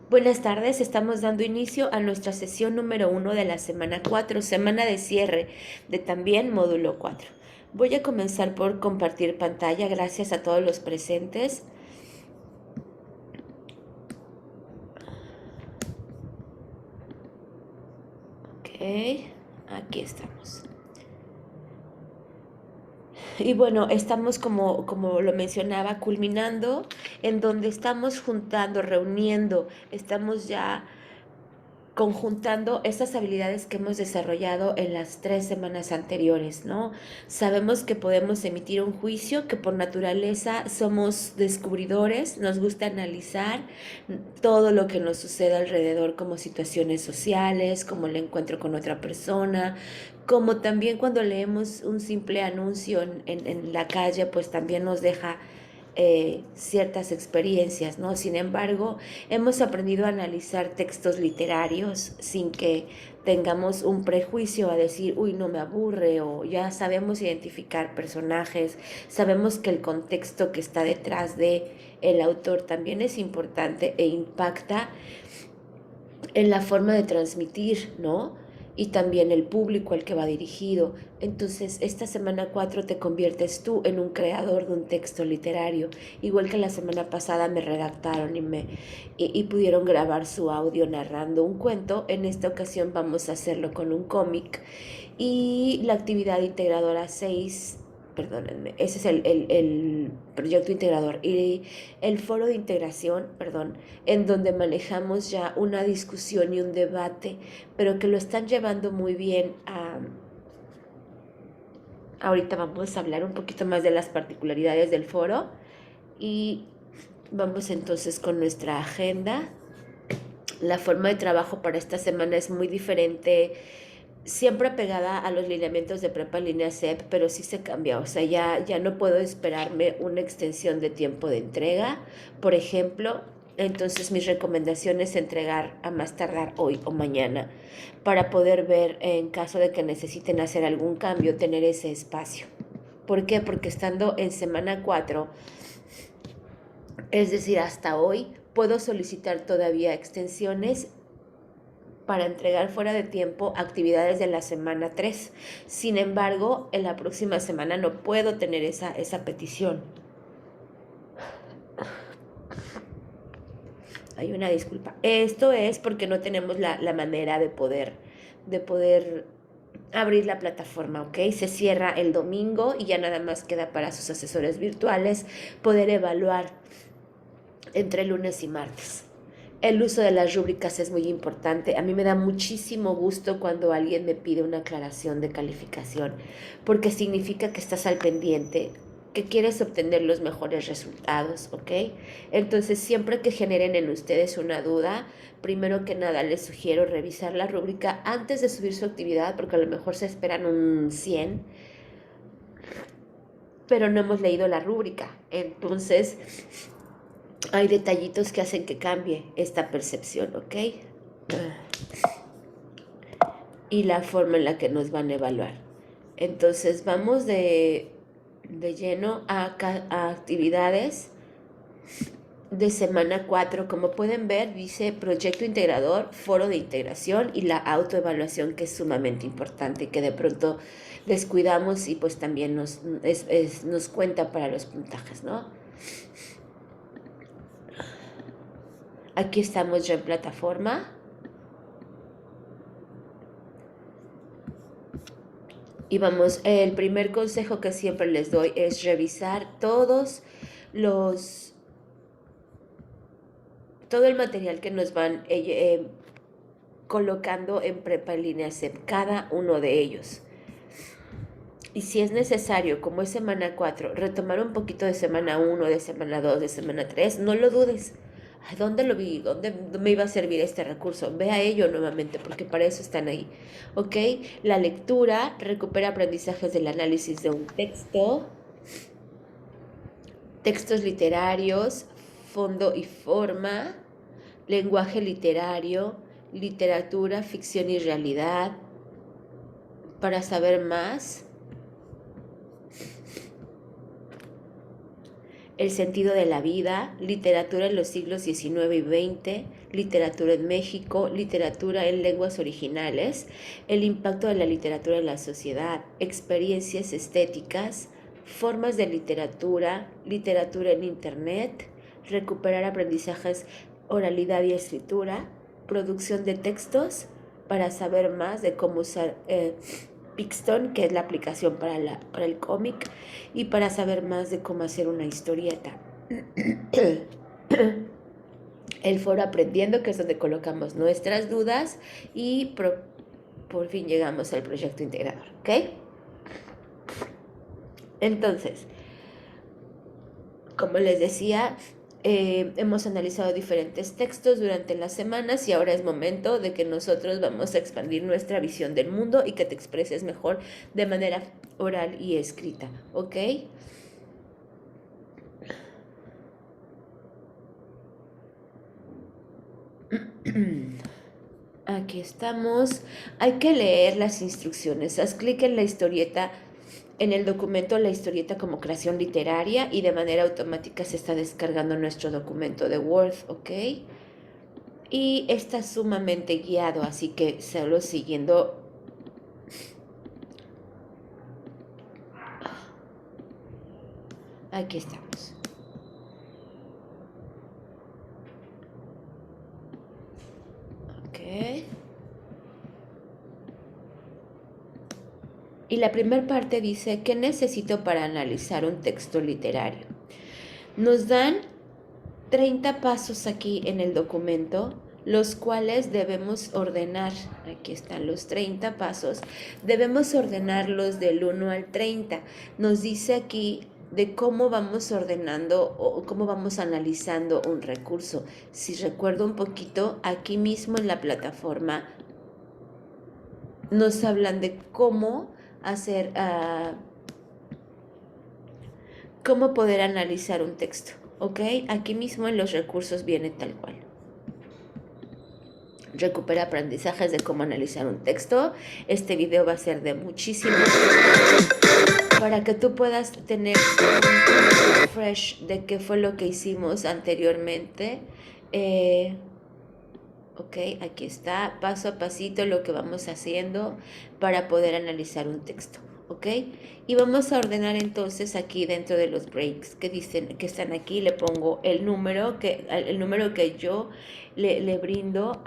Buenas tardes, estamos dando inicio a nuestra sesión número 1 de la semana 4, semana de cierre de también módulo 4. Voy a comenzar por compartir pantalla, gracias a todos los presentes. Ok, aquí estamos. Y bueno, estamos como lo mencionaba, culminando en donde estamos juntando, reuniendo, estamos ya conjuntando estas habilidades que hemos desarrollado en las 3 semanas anteriores, ¿no? Sabemos que podemos emitir un juicio, que por naturaleza somos descubridores, nos gusta analizar todo lo que nos sucede alrededor, como situaciones sociales, como el encuentro con otra persona, como también cuando leemos un simple anuncio en la calle, pues también nos deja ciertas experiencias, ¿no? Sin embargo, hemos aprendido a analizar textos literarios sin que tengamos un prejuicio a decir, uy, no me aburre, o ya sabemos identificar personajes, sabemos que el contexto que está detrás de el autor también es importante e impacta en la forma de transmitir, ¿no? Y también el público al que va dirigido. Entonces, esta semana 4 te conviertes tú en un creador de un texto literario, igual que la semana pasada me redactaron y pudieron grabar su audio narrando un cuento. En esta ocasión vamos a hacerlo con un cómic y la actividad integradora 6, perdónenme, ese es el proyecto integrador, y el foro de integración, perdón, en donde manejamos ya una discusión y un debate, pero que lo están llevando muy bien a... Ahorita vamos a hablar un poquito más de las particularidades del foro y vamos entonces con nuestra agenda. La forma de trabajo para esta semana es muy diferente, siempre pegada a los lineamientos de prepa en línea CEP, pero sí se cambia. O sea, ya no puedo esperarme una extensión de tiempo de entrega, por ejemplo. Entonces mis recomendaciones es entregar a más tardar hoy o mañana para poder ver, en caso de que necesiten hacer algún cambio, tener ese espacio. ¿Por qué? Porque estando en semana 4, es decir, hasta hoy, puedo solicitar todavía extensiones para entregar fuera de tiempo actividades de la semana 3. Sin embargo, en la próxima semana no puedo tener esa petición. Hay una disculpa. Esto es porque no tenemos la manera de poder abrir la plataforma, ¿ok? Se cierra el domingo y ya nada más queda para sus asesores virtuales poder evaluar entre lunes y martes. El uso de las rúbricas es muy importante. A mí me da muchísimo gusto cuando alguien me pide una aclaración de calificación, porque significa que estás al pendiente, que quieres obtener los mejores resultados, ¿ok? Entonces, siempre que generen en ustedes una duda, primero que nada les sugiero revisar la rúbrica antes de subir su actividad, porque a lo mejor se esperan un 100, pero no hemos leído la rúbrica. Entonces, hay detallitos que hacen que cambie esta percepción, ¿ok? Y la forma en la que nos van a evaluar. Entonces vamos de lleno a actividades de semana 4. Como pueden ver, dice proyecto integrador, foro de integración y la autoevaluación, que es sumamente importante y que de pronto descuidamos y pues también nos cuenta para los puntajes, ¿no? Aquí estamos ya en plataforma. Y vamos, el primer consejo que siempre les doy es revisar los, todo el material que nos van colocando en Prepa en línea CEP, cada uno de ellos. Y si es necesario, como es semana 4, retomar un poquito de semana 1, de semana 2, de semana 3, no lo dudes. ¿A dónde lo vi? ¿Dónde me iba a servir este recurso? Ve a ello nuevamente, porque para eso están ahí. ¿Ok? La lectura recupera aprendizajes del análisis de un texto, textos literarios, fondo y forma, lenguaje literario, literatura, ficción y realidad. Para saber más, el sentido de la vida, literatura en los siglos XIX y XX, literatura en México, literatura en lenguas originales, el impacto de la literatura en la sociedad, experiencias estéticas, formas de literatura, literatura en Internet, recuperar aprendizajes, oralidad y escritura, producción de textos, para saber más de cómo usar Pixton, que es la aplicación para el cómic, y para saber más de cómo hacer una historieta. El foro Aprendiendo, que es donde colocamos nuestras dudas y por fin llegamos al proyecto integrador, ¿ok? Entonces, como les decía, hemos analizado diferentes textos durante las semanas y ahora es momento de que nosotros vamos a expandir nuestra visión del mundo y que te expreses mejor de manera oral y escrita, ¿ok? Aquí estamos. Hay que leer las instrucciones. Haz clic en la historieta, en el documento La historieta como creación literaria y de manera automática se está descargando nuestro documento de Word, ¿ok? Y está sumamente guiado, así que solo siguiendo. Aquí estamos. Ok. Y la primera parte dice, ¿qué necesito para analizar un texto literario? Nos dan 30 pasos aquí en el documento, los cuales debemos ordenar. Aquí están los 30 pasos. Debemos ordenarlos del 1 al 30. Nos dice aquí de cómo vamos ordenando o cómo vamos analizando un recurso. Si recuerdo un poquito, aquí mismo en la plataforma nos hablan de cómo hacer, cómo poder analizar un texto. ¿Ok? Aquí mismo en los recursos viene tal cual. Recupera aprendizajes de cómo analizar un texto. Este video va a ser de muchísimo para que tú puedas tener un refresh de qué fue lo que hicimos anteriormente. Ok, aquí está, paso a pasito lo que vamos haciendo para poder analizar un texto. ¿Ok? Y vamos a ordenar entonces aquí dentro de los breaks que dicen que están aquí, le pongo el número que yo le brindo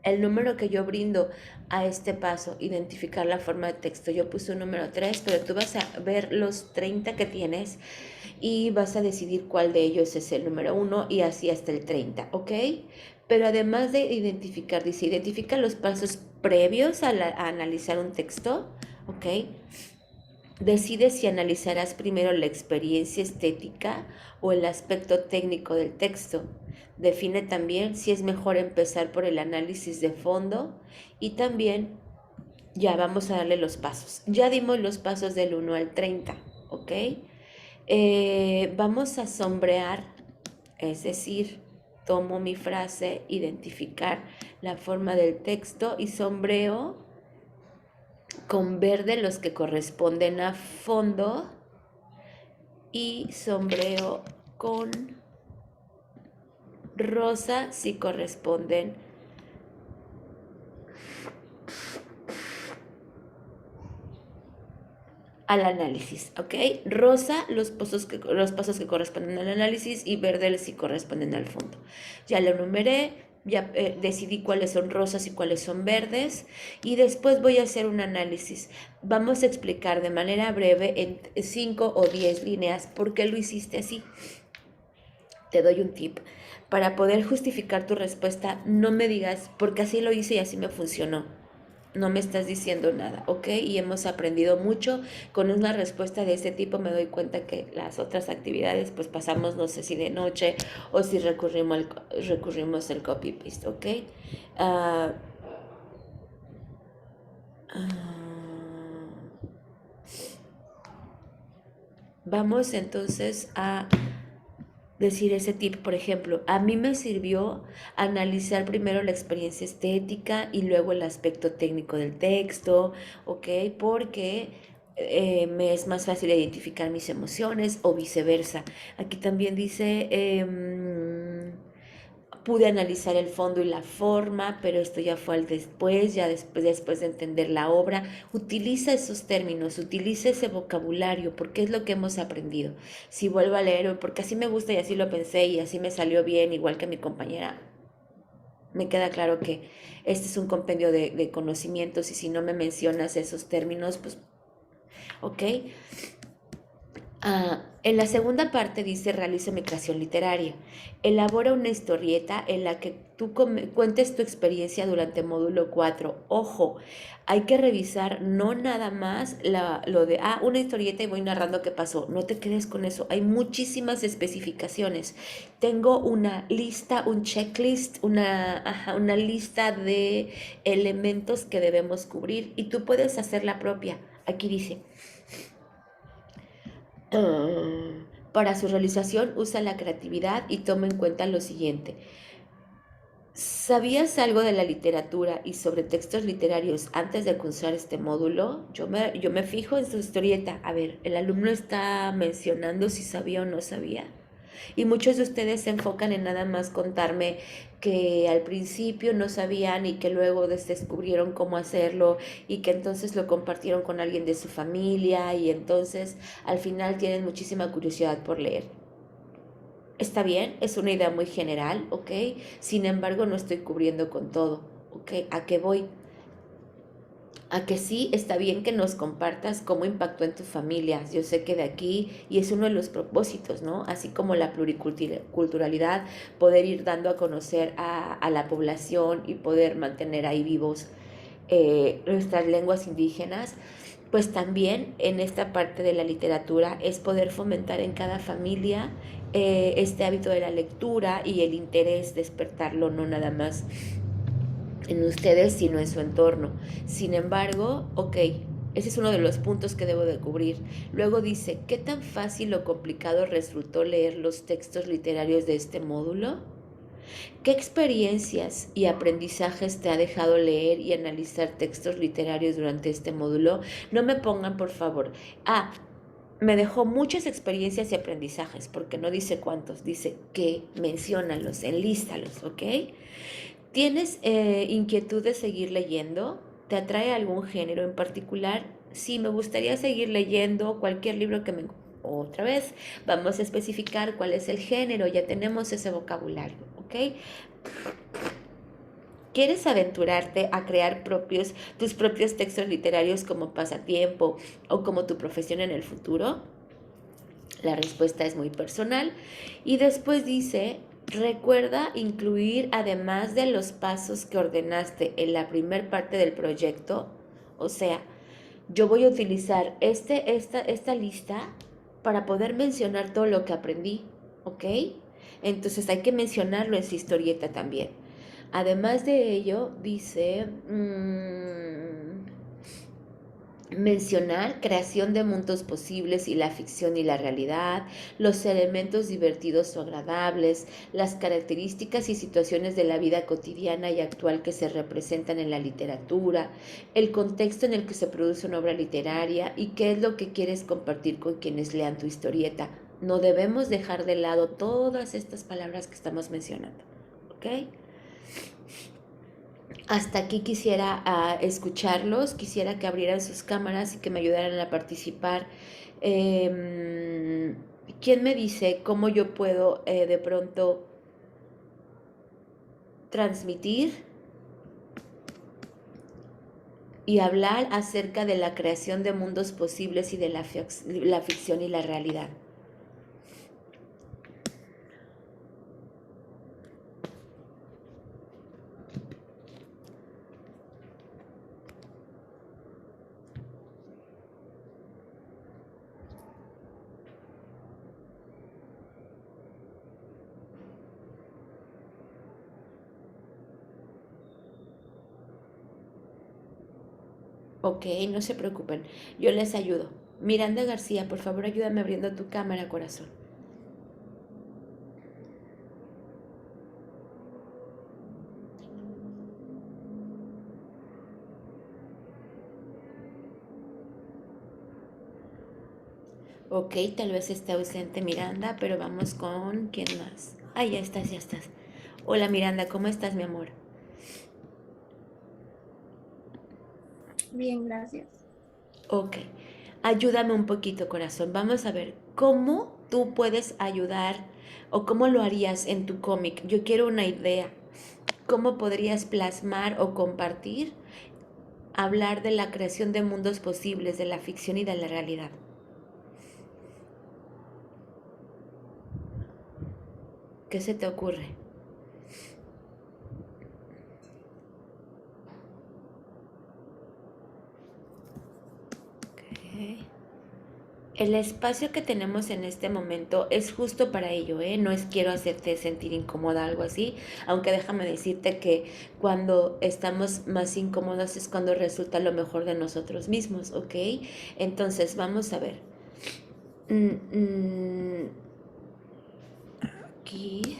el número que yo brindo a este paso, identificar la forma de texto. Yo puse un número 3, pero tú vas a ver los 30 que tienes y vas a decidir cuál de ellos es el número 1 y así hasta el 30, ¿ok? Pero además de identificar, dice, identifica los pasos previos a analizar un texto, ¿ok? Decide si analizarás primero la experiencia estética o el aspecto técnico del texto. Define también si es mejor empezar por el análisis de fondo y también ya vamos a darle los pasos. Ya dimos los pasos del 1 al 30, ¿ok? Vamos a sombrear, es decir, tomo mi frase, identificar la forma del texto y sombreo con verde los que corresponden a fondo y sombreo con rosa si corresponden al análisis, ¿ok? Rosa los pasos que corresponden al análisis y verde si corresponden al fondo. Ya lo numeré, ya decidí cuáles son rosas y cuáles son verdes y después voy a hacer un análisis. Vamos a explicar de manera breve en 5 o 10 líneas por qué lo hiciste así. Te doy un tip. Para poder justificar tu respuesta, no me digas porque así lo hice y así me funcionó. No me estás diciendo nada, ¿ok? Y hemos aprendido mucho. Con una respuesta de este tipo me doy cuenta que las otras actividades pues pasamos, no sé si de noche o si recurrimos al copy-paste, ¿ok? Vamos entonces a decir ese tip, por ejemplo, a mí me sirvió analizar primero la experiencia estética y luego el aspecto técnico del texto, ¿ok? Porque me es más fácil identificar mis emociones o viceversa. Aquí también dice, pude analizar el fondo y la forma, pero esto ya fue al después, ya después de entender la obra. Utiliza esos términos, utiliza ese vocabulario, porque es lo que hemos aprendido. Si vuelvo a leer, porque así me gusta y así lo pensé y así me salió bien, igual que mi compañera, me queda claro que este es un compendio de conocimientos y si no me mencionas esos términos, pues, ok. En la segunda parte dice, realiza mi creación literaria. Elabora una historieta en la que tú cuentes tu experiencia durante módulo 4. Ojo, hay que revisar no nada más lo de, una historieta y voy narrando qué pasó. No te quedes con eso. Hay muchísimas especificaciones. Tengo una lista, un checklist, una lista de elementos que debemos cubrir y tú puedes hacer la propia. Aquí dice, para su realización usa la creatividad y toma en cuenta lo siguiente. ¿Sabías algo de la literatura y sobre textos literarios antes de cursar este módulo? Yo me fijo en su historieta. A ver, el alumno está mencionando si sabía o no sabía. Y muchos de ustedes se enfocan en nada más contarme que al principio no sabían y que luego descubrieron cómo hacerlo y que entonces lo compartieron con alguien de su familia y entonces al final tienen muchísima curiosidad por leer. Está bien, es una idea muy general, ¿ok? Sin embargo, no estoy cubriendo con todo, ¿ok? ¿A qué voy? A que sí está bien que nos compartas cómo impactó en tu familia. Yo sé que de aquí, y es uno de los propósitos, ¿no? Así como la pluriculturalidad, poder ir dando a conocer a la población y poder mantener ahí vivos nuestras lenguas indígenas, pues también en esta parte de la literatura es poder fomentar en cada familia este hábito de la lectura y el interés, despertarlo no nada más en ustedes, sino en su entorno. Sin embargo, ok, ese es uno de los puntos que debo de cubrir. Luego dice, ¿qué tan fácil o complicado resultó leer los textos literarios de este módulo? ¿Qué experiencias y aprendizajes te ha dejado leer y analizar textos literarios durante este módulo? No me pongan, por favor. Me dejó muchas experiencias y aprendizajes, porque no dice cuántos, dice que menciónalos, enlístalos, ¿ok? ¿Tienes inquietud de seguir leyendo? ¿Te atrae algún género en particular? Sí, me gustaría seguir leyendo cualquier libro que me... Otra vez, vamos a especificar cuál es el género, ya tenemos ese vocabulario, ¿ok? ¿Quieres aventurarte a crear tus propios textos literarios como pasatiempo o como tu profesión en el futuro? La respuesta es muy personal. Y después dice, recuerda incluir, además de los pasos que ordenaste en la primer parte del proyecto, o sea, yo voy a utilizar esta lista para poder mencionar todo lo que aprendí, ¿ok? Entonces hay que mencionarlo en su historieta también. Además de ello, dice, mencionar creación de mundos posibles y la ficción y la realidad, los elementos divertidos o agradables, las características y situaciones de la vida cotidiana y actual que se representan en la literatura, el contexto en el que se produce una obra literaria y qué es lo que quieres compartir con quienes lean tu historieta. No debemos dejar de lado todas estas palabras que estamos mencionando, ¿ok? Hasta aquí quisiera escucharlos, quisiera que abrieran sus cámaras y que me ayudaran a participar. Eh, ¿Quién me dice cómo yo puedo de pronto transmitir y hablar acerca de la creación de mundos posibles y de la ficción y la realidad? Ok, no se preocupen, yo les ayudo. Miranda García, por favor ayúdame abriendo tu cámara, corazón. Ok, tal vez esté ausente Miranda, pero vamos con quién más. Ah, ya estás, ya estás. Hola Miranda, ¿cómo estás, mi amor? Bien, gracias. Ok, ayúdame un poquito, corazón. Vamos a ver cómo tú puedes ayudar o cómo lo harías en tu cómic. Yo quiero una idea. ¿Cómo podrías plasmar o compartir, hablar de la creación de mundos posibles, de la ficción y de la realidad? ¿Qué se te ocurre? Ok. El espacio que tenemos en este momento es justo para ello, ¿eh? No es quiero hacerte sentir incómoda o algo así, aunque déjame decirte que cuando estamos más incómodos es cuando resulta lo mejor de nosotros mismos, ¿ok? Entonces, vamos a ver. Mm, mm, aquí.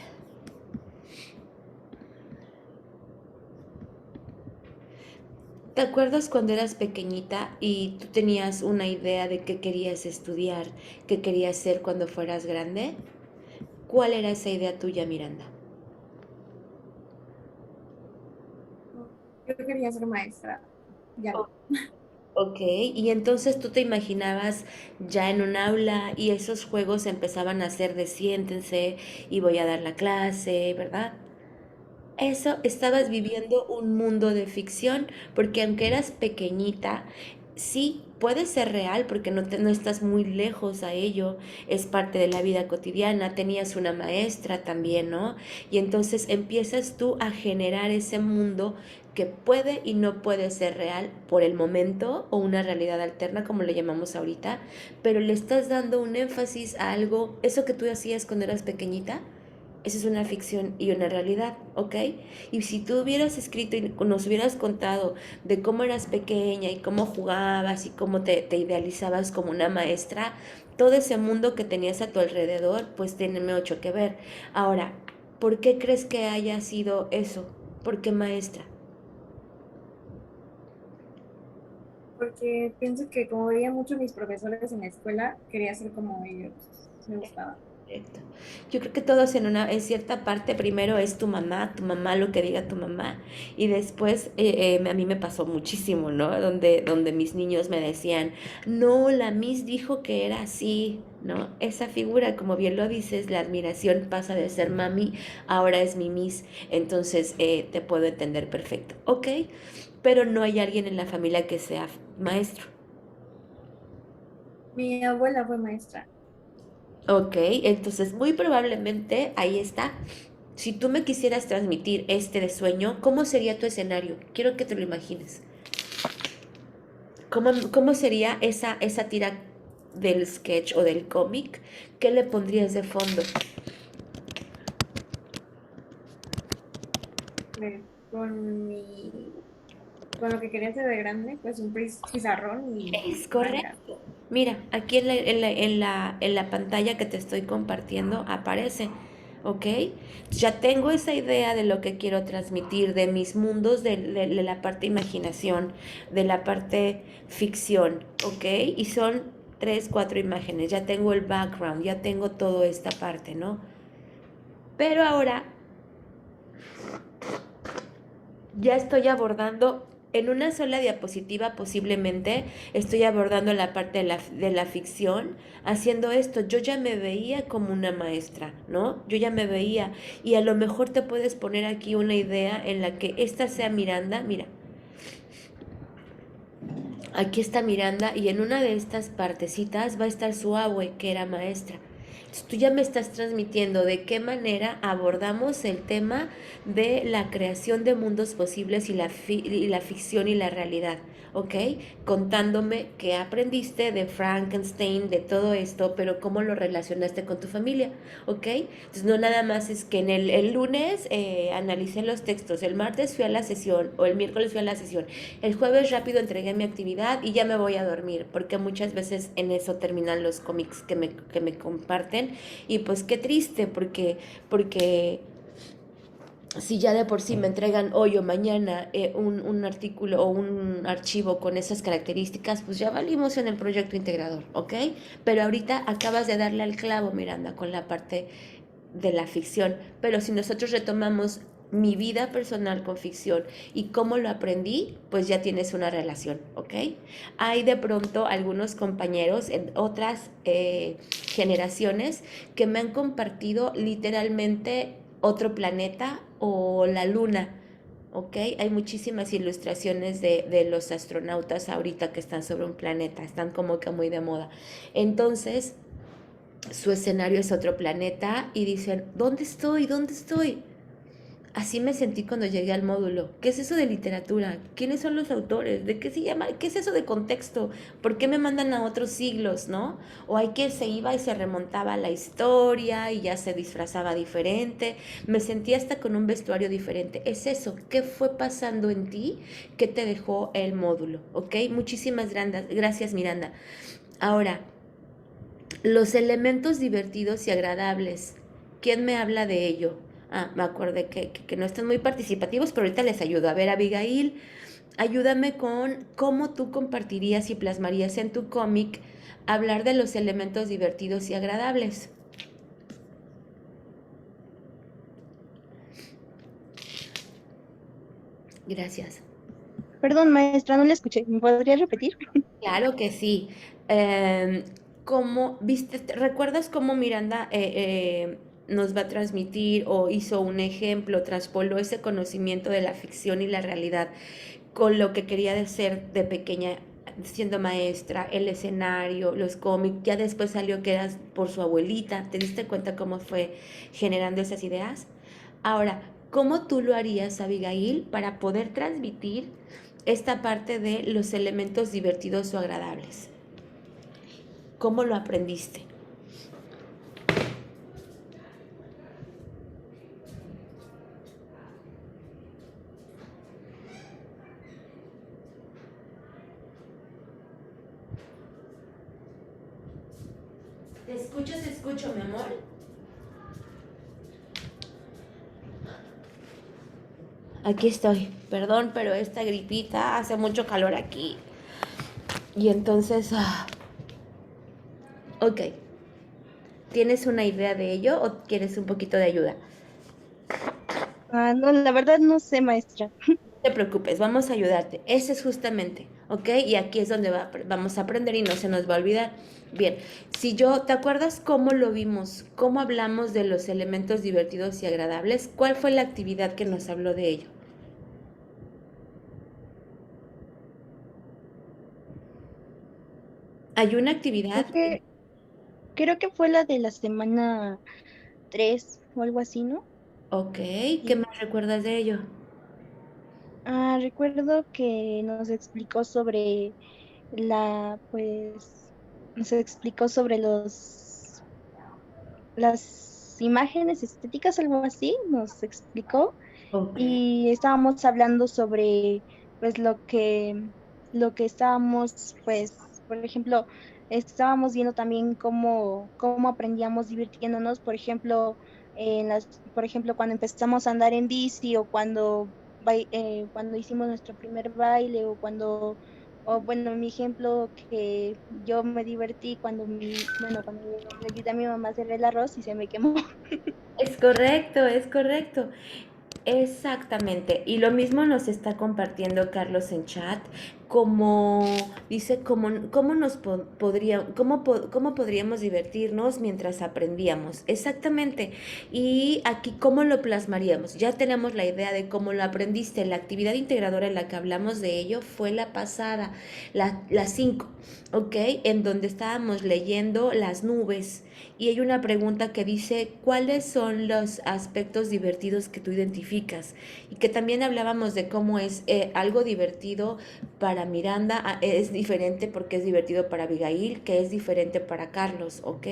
¿Te acuerdas cuando eras pequeñita y tú tenías una idea de qué querías estudiar, qué querías ser cuando fueras grande? ¿Cuál era esa idea tuya, Miranda? Yo quería ser maestra, ya no. Ok, y entonces tú te imaginabas ya en un aula y esos juegos empezaban a ser de siéntense y voy a dar la clase, ¿verdad? Eso, estabas viviendo un mundo de ficción, porque aunque eras pequeñita, sí puede ser real, porque no estás muy lejos a ello, es parte de la vida cotidiana, tenías una maestra también, ¿no? Y entonces empiezas tú a generar ese mundo que puede y no puede ser real por el momento o una realidad alterna, como le llamamos ahorita, pero le estás dando un énfasis a algo, eso que tú hacías cuando eras pequeñita, esa es una ficción y una realidad, ¿ok? Y si tú hubieras escrito y nos hubieras contado de cómo eras pequeña y cómo jugabas y cómo te idealizabas como una maestra, todo ese mundo que tenías a tu alrededor, pues tiene mucho que ver. Ahora, ¿por qué crees que haya sido eso? ¿Por qué maestra? Porque pienso que como veía mucho a mis profesores en la escuela, quería ser como ellos. Me gustaba. Correcto. Yo creo que todos en cierta parte, primero es tu mamá lo que diga tu mamá, y después a mí me pasó muchísimo, ¿no? Donde mis niños me decían, no, la Miss dijo que era así, ¿no? Esa figura, como bien lo dices, la admiración pasa de ser mami, ahora es mi Miss, entonces te puedo entender perfecto, ¿ok? Pero no hay alguien en la familia que sea maestro. Mi abuela fue maestra. Ok, entonces muy probablemente ahí está. Si tú me quisieras transmitir este de sueño, ¿cómo sería tu escenario? Quiero que te lo imagines. ¿Cómo sería esa tira del sketch o del cómic? ¿Qué le pondrías de fondo? Con con lo que quería hacer de grande, pues un pizarrón y Es manga. correcto. Mira, aquí en la pantalla que te estoy compartiendo aparece, ¿ok? Ya tengo esa idea de lo que quiero transmitir, de mis mundos, de la parte imaginación, de la parte ficción, ¿ok? Y son tres, cuatro imágenes, ya tengo el background, ya tengo toda esta parte, ¿no? Pero ahora ya estoy abordando en una sola diapositiva posiblemente, estoy abordando la parte de la ficción, haciendo esto. Yo ya me veía como una maestra, ¿no? Yo ya me veía y a lo mejor te puedes poner aquí una idea en la que esta sea Miranda, mira, aquí está Miranda y en una de estas partecitas va a estar su abue, que era maestra. Entonces, tú ya me estás transmitiendo de qué manera abordamos el tema de la creación de mundos posibles y la ficción y la realidad, ¿ok? Contándome qué aprendiste de Frankenstein, de todo esto, pero cómo lo relacionaste con tu familia, ¿ok? Entonces no nada más es que el lunes analicé los textos, el martes fui a la sesión o el miércoles fui a la sesión, el jueves rápido entregué mi actividad y ya me voy a dormir, porque muchas veces en eso terminan los cómics que me comparten y pues qué triste, porque si ya de por sí me entregan hoy o mañana un artículo o un archivo con esas características, pues ya valimos en el proyecto integrador, ¿ok? Pero ahorita acabas de darle al clavo, Miranda, con la parte de la ficción. Pero si nosotros retomamos mi vida personal con ficción y cómo lo aprendí, pues ya tienes una relación, ¿ok? Hay de pronto algunos compañeros en otras generaciones que me han compartido literalmente otro planeta o la luna, ¿ok? Hay muchísimas ilustraciones de los astronautas ahorita que están sobre un planeta, están como que muy de moda. Entonces, su escenario es otro planeta y dicen, ¿dónde estoy? ¿Dónde estoy? Así me sentí cuando llegué al módulo. ¿Qué es eso de literatura? ¿Quiénes son los autores? ¿De qué se llama? ¿Qué es eso de contexto? ¿Por qué me mandan a otros siglos, no? O hay que se iba y se remontaba a la historia y ya se disfrazaba diferente. Me sentí hasta con un vestuario diferente. Es eso. ¿Qué fue pasando en ti que te dejó el módulo? ¿Ok? Muchísimas gracias, Miranda. Ahora, los elementos divertidos y agradables. ¿Quién me habla de ello? Ah, me acordé que no están muy participativos, pero ahorita les ayudo. A ver, Abigail, ayúdame con cómo tú compartirías y plasmarías en tu cómic hablar de los elementos divertidos y agradables. Gracias. Perdón, maestra, no le escuché. ¿Me podría repetir? Claro que sí. Eh, ¿Cómo, viste, recuerdas cómo Miranda nos va a transmitir o hizo un ejemplo, traspoló ese conocimiento de la ficción y la realidad con lo que quería de ser de pequeña siendo maestra, el escenario, los cómics, ya después salió que eras por su abuelita, ¿te diste cuenta cómo fue generando esas ideas? Ahora, ¿cómo tú lo harías, Abigail, para poder transmitir esta parte de los elementos divertidos o agradables? ¿Cómo lo aprendiste? Te escucho, mi amor. Aquí estoy. Perdón, pero esta gripita hace mucho calor aquí. Y entonces, ok. ¿Tienes una idea de ello o quieres un poquito de ayuda? Ah, no, la verdad no sé, maestra. No te preocupes, vamos a ayudarte. Ese es justamente, ¿ok? Y aquí es donde vamos a aprender y no se nos va a olvidar. Bien, si yo, ¿te acuerdas cómo lo vimos? ¿Cómo hablamos de los elementos divertidos y agradables? ¿Cuál fue la actividad que nos habló de ello? Hay una Creo actividad, que, creo que fue la de la semana 3 o algo así, ¿no? ok, ¿qué Sí. más recuerdas de ello? Recuerdo que nos explicó sobre las imágenes estéticas, algo así, nos explicó. Ok, Y estábamos hablando sobre pues lo que estábamos pues por ejemplo estábamos viendo también cómo aprendíamos divirtiéndonos, por ejemplo por ejemplo cuando empezamos a andar en bici o cuando hicimos nuestro primer baile o bueno, mi ejemplo que yo me divertí cuando le ayudé a mi mamá a hacer el arroz y se me quemó. es correcto, es correcto. Exactamente, y lo mismo nos está compartiendo Carlos en chat, como dice, cómo nos podría, cómo podríamos divertirnos mientras aprendíamos. Exactamente, y aquí cómo lo plasmaríamos. Ya tenemos la idea de cómo lo aprendiste. La actividad integradora en la que hablamos de ello fue la pasada, la 5, ¿ok? En donde estábamos leyendo las nubes. Y hay una pregunta que dice, ¿cuáles son los aspectos divertidos que tú identificas? Y que también hablábamos de cómo es algo divertido para Miranda, es diferente porque es divertido para Abigail, que es diferente para Carlos, ¿ok?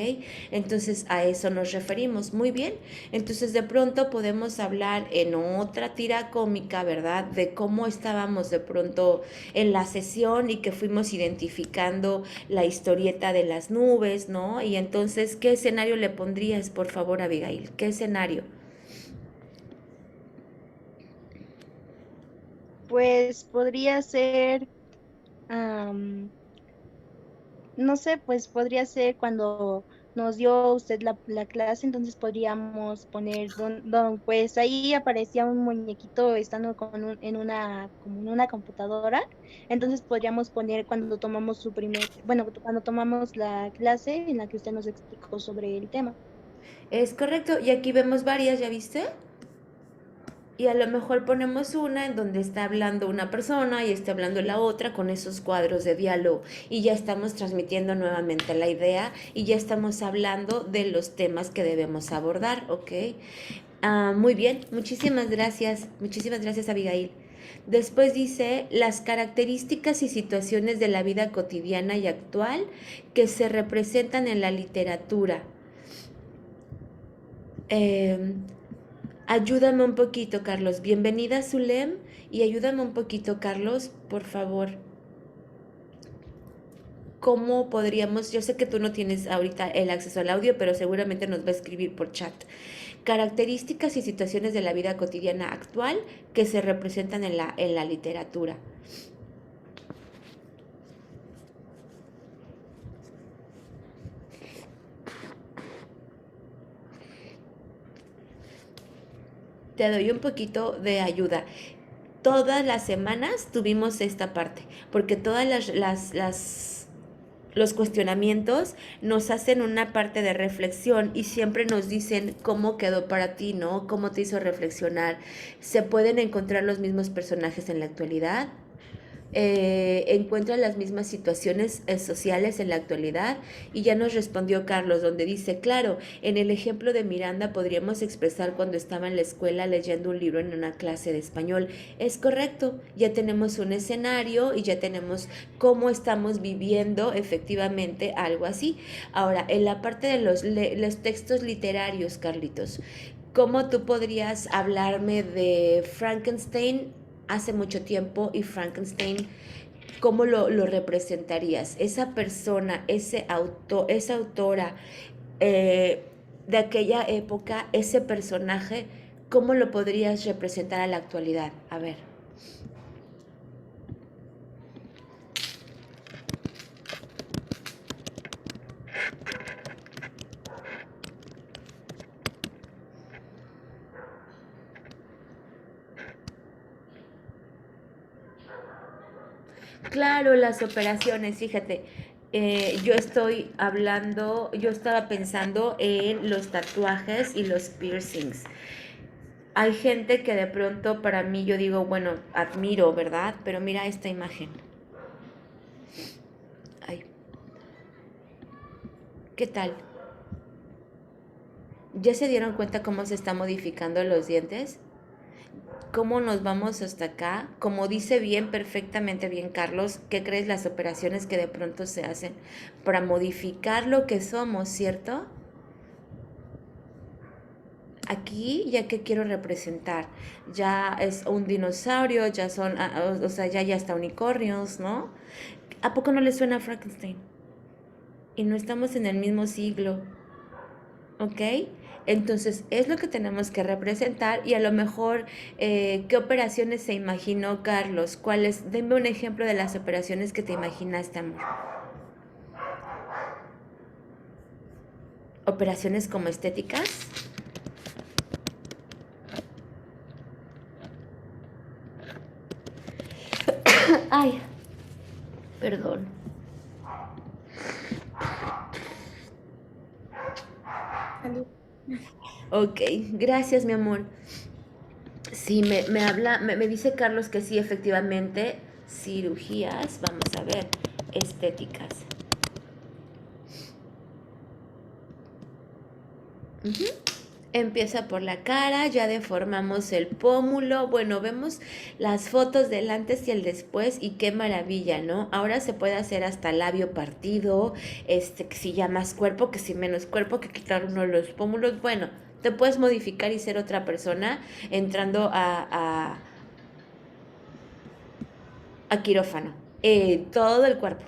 Entonces a eso nos referimos. Muy bien. Entonces de pronto podemos hablar en otra tira cómica, ¿verdad? De cómo estábamos de pronto en la sesión y que fuimos identificando la historieta de las nubes, ¿no? Y entonces, ¿qué escenario le pondrías, por favor, Abigail? ¿Qué escenario? Pues podría ser, no sé, pues podría ser cuando nos dio usted la clase, entonces podríamos poner, pues ahí aparecía un muñequito estando como en una computadora, entonces podríamos poner cuando tomamos bueno, cuando tomamos la clase en la que usted nos explicó sobre el tema. Es correcto, y aquí vemos varias, ¿ya viste? Y a lo mejor ponemos una en donde está hablando una persona y está hablando la otra con esos cuadros de diálogo. Y ya estamos transmitiendo nuevamente la idea y ya estamos hablando de los temas que debemos abordar, ¿ok? Muy bien, muchísimas gracias. Muchísimas gracias, Abigail. Después dice las características y situaciones de la vida cotidiana y actual que se representan en la literatura. Ayúdame un poquito, Carlos. Bienvenida, Zulem. Y ayúdame un poquito, Carlos, por favor. ¿Cómo podríamos? Yo sé que tú no tienes ahorita el acceso al audio, pero seguramente nos va a escribir por chat. Características y situaciones de la vida cotidiana actual que se representan en la literatura. Te doy un poquito de ayuda. Todas las semanas tuvimos esta parte, porque todas los cuestionamientos nos hacen una parte de reflexión y siempre nos dicen cómo quedó para ti, ¿no? Cómo te hizo reflexionar. ¿Se pueden encontrar los mismos personajes en la actualidad? Encuentra las mismas situaciones sociales en la actualidad. Y ya nos respondió Carlos, donde dice, claro, en el ejemplo de Miranda podríamos expresar cuando estaba en la escuela leyendo un libro en una clase de español. Es correcto, ya tenemos un escenario y ya tenemos cómo estamos viviendo efectivamente algo así. Ahora, en la parte de los textos literarios, Carlitos, ¿cómo tú podrías hablarme de Frankenstein hace mucho tiempo y Frankenstein, cómo lo representarías? Esa persona, ese autor, esa autora de aquella época, ese personaje, ¿cómo lo podrías representar a la actualidad? A ver. Claro, las operaciones, fíjate, yo estaba pensando en los tatuajes y los piercings. Hay gente que de pronto para mí yo digo, bueno, admiro, ¿verdad? Pero mira esta imagen. Ay, ¿qué tal? ¿Ya se dieron cuenta cómo se están modificando los dientes? ¿Cómo nos vamos hasta acá? Como dice bien, perfectamente bien Carlos, ¿qué crees las operaciones que de pronto se hacen para modificar lo que somos, cierto? Aquí ya que quiero representar, ya es un dinosaurio, ya son, o sea, ya está unicornios, ¿no? ¿A poco no le suena a Frankenstein? Y no estamos en el mismo siglo, ¿ok? Entonces es lo que tenemos que representar y a lo mejor, ¿qué operaciones se imaginó Carlos? ¿Cuáles? Denme un ejemplo de las operaciones que te imaginaste, amor. ¿Operaciones como estéticas? Ay, perdón. Salud. Ok, gracias, mi amor. Sí, me dice Carlos que sí, efectivamente, cirugías, vamos a ver, estéticas. Ujú. Empieza por la cara, ya deformamos el pómulo, bueno, vemos las fotos del antes y el después y qué maravilla, ¿no? Ahora se puede hacer hasta labio partido, que si ya más cuerpo, que si menos cuerpo, que quitar uno de los pómulos, bueno, te puedes modificar y ser otra persona entrando a quirófano, todo el cuerpo.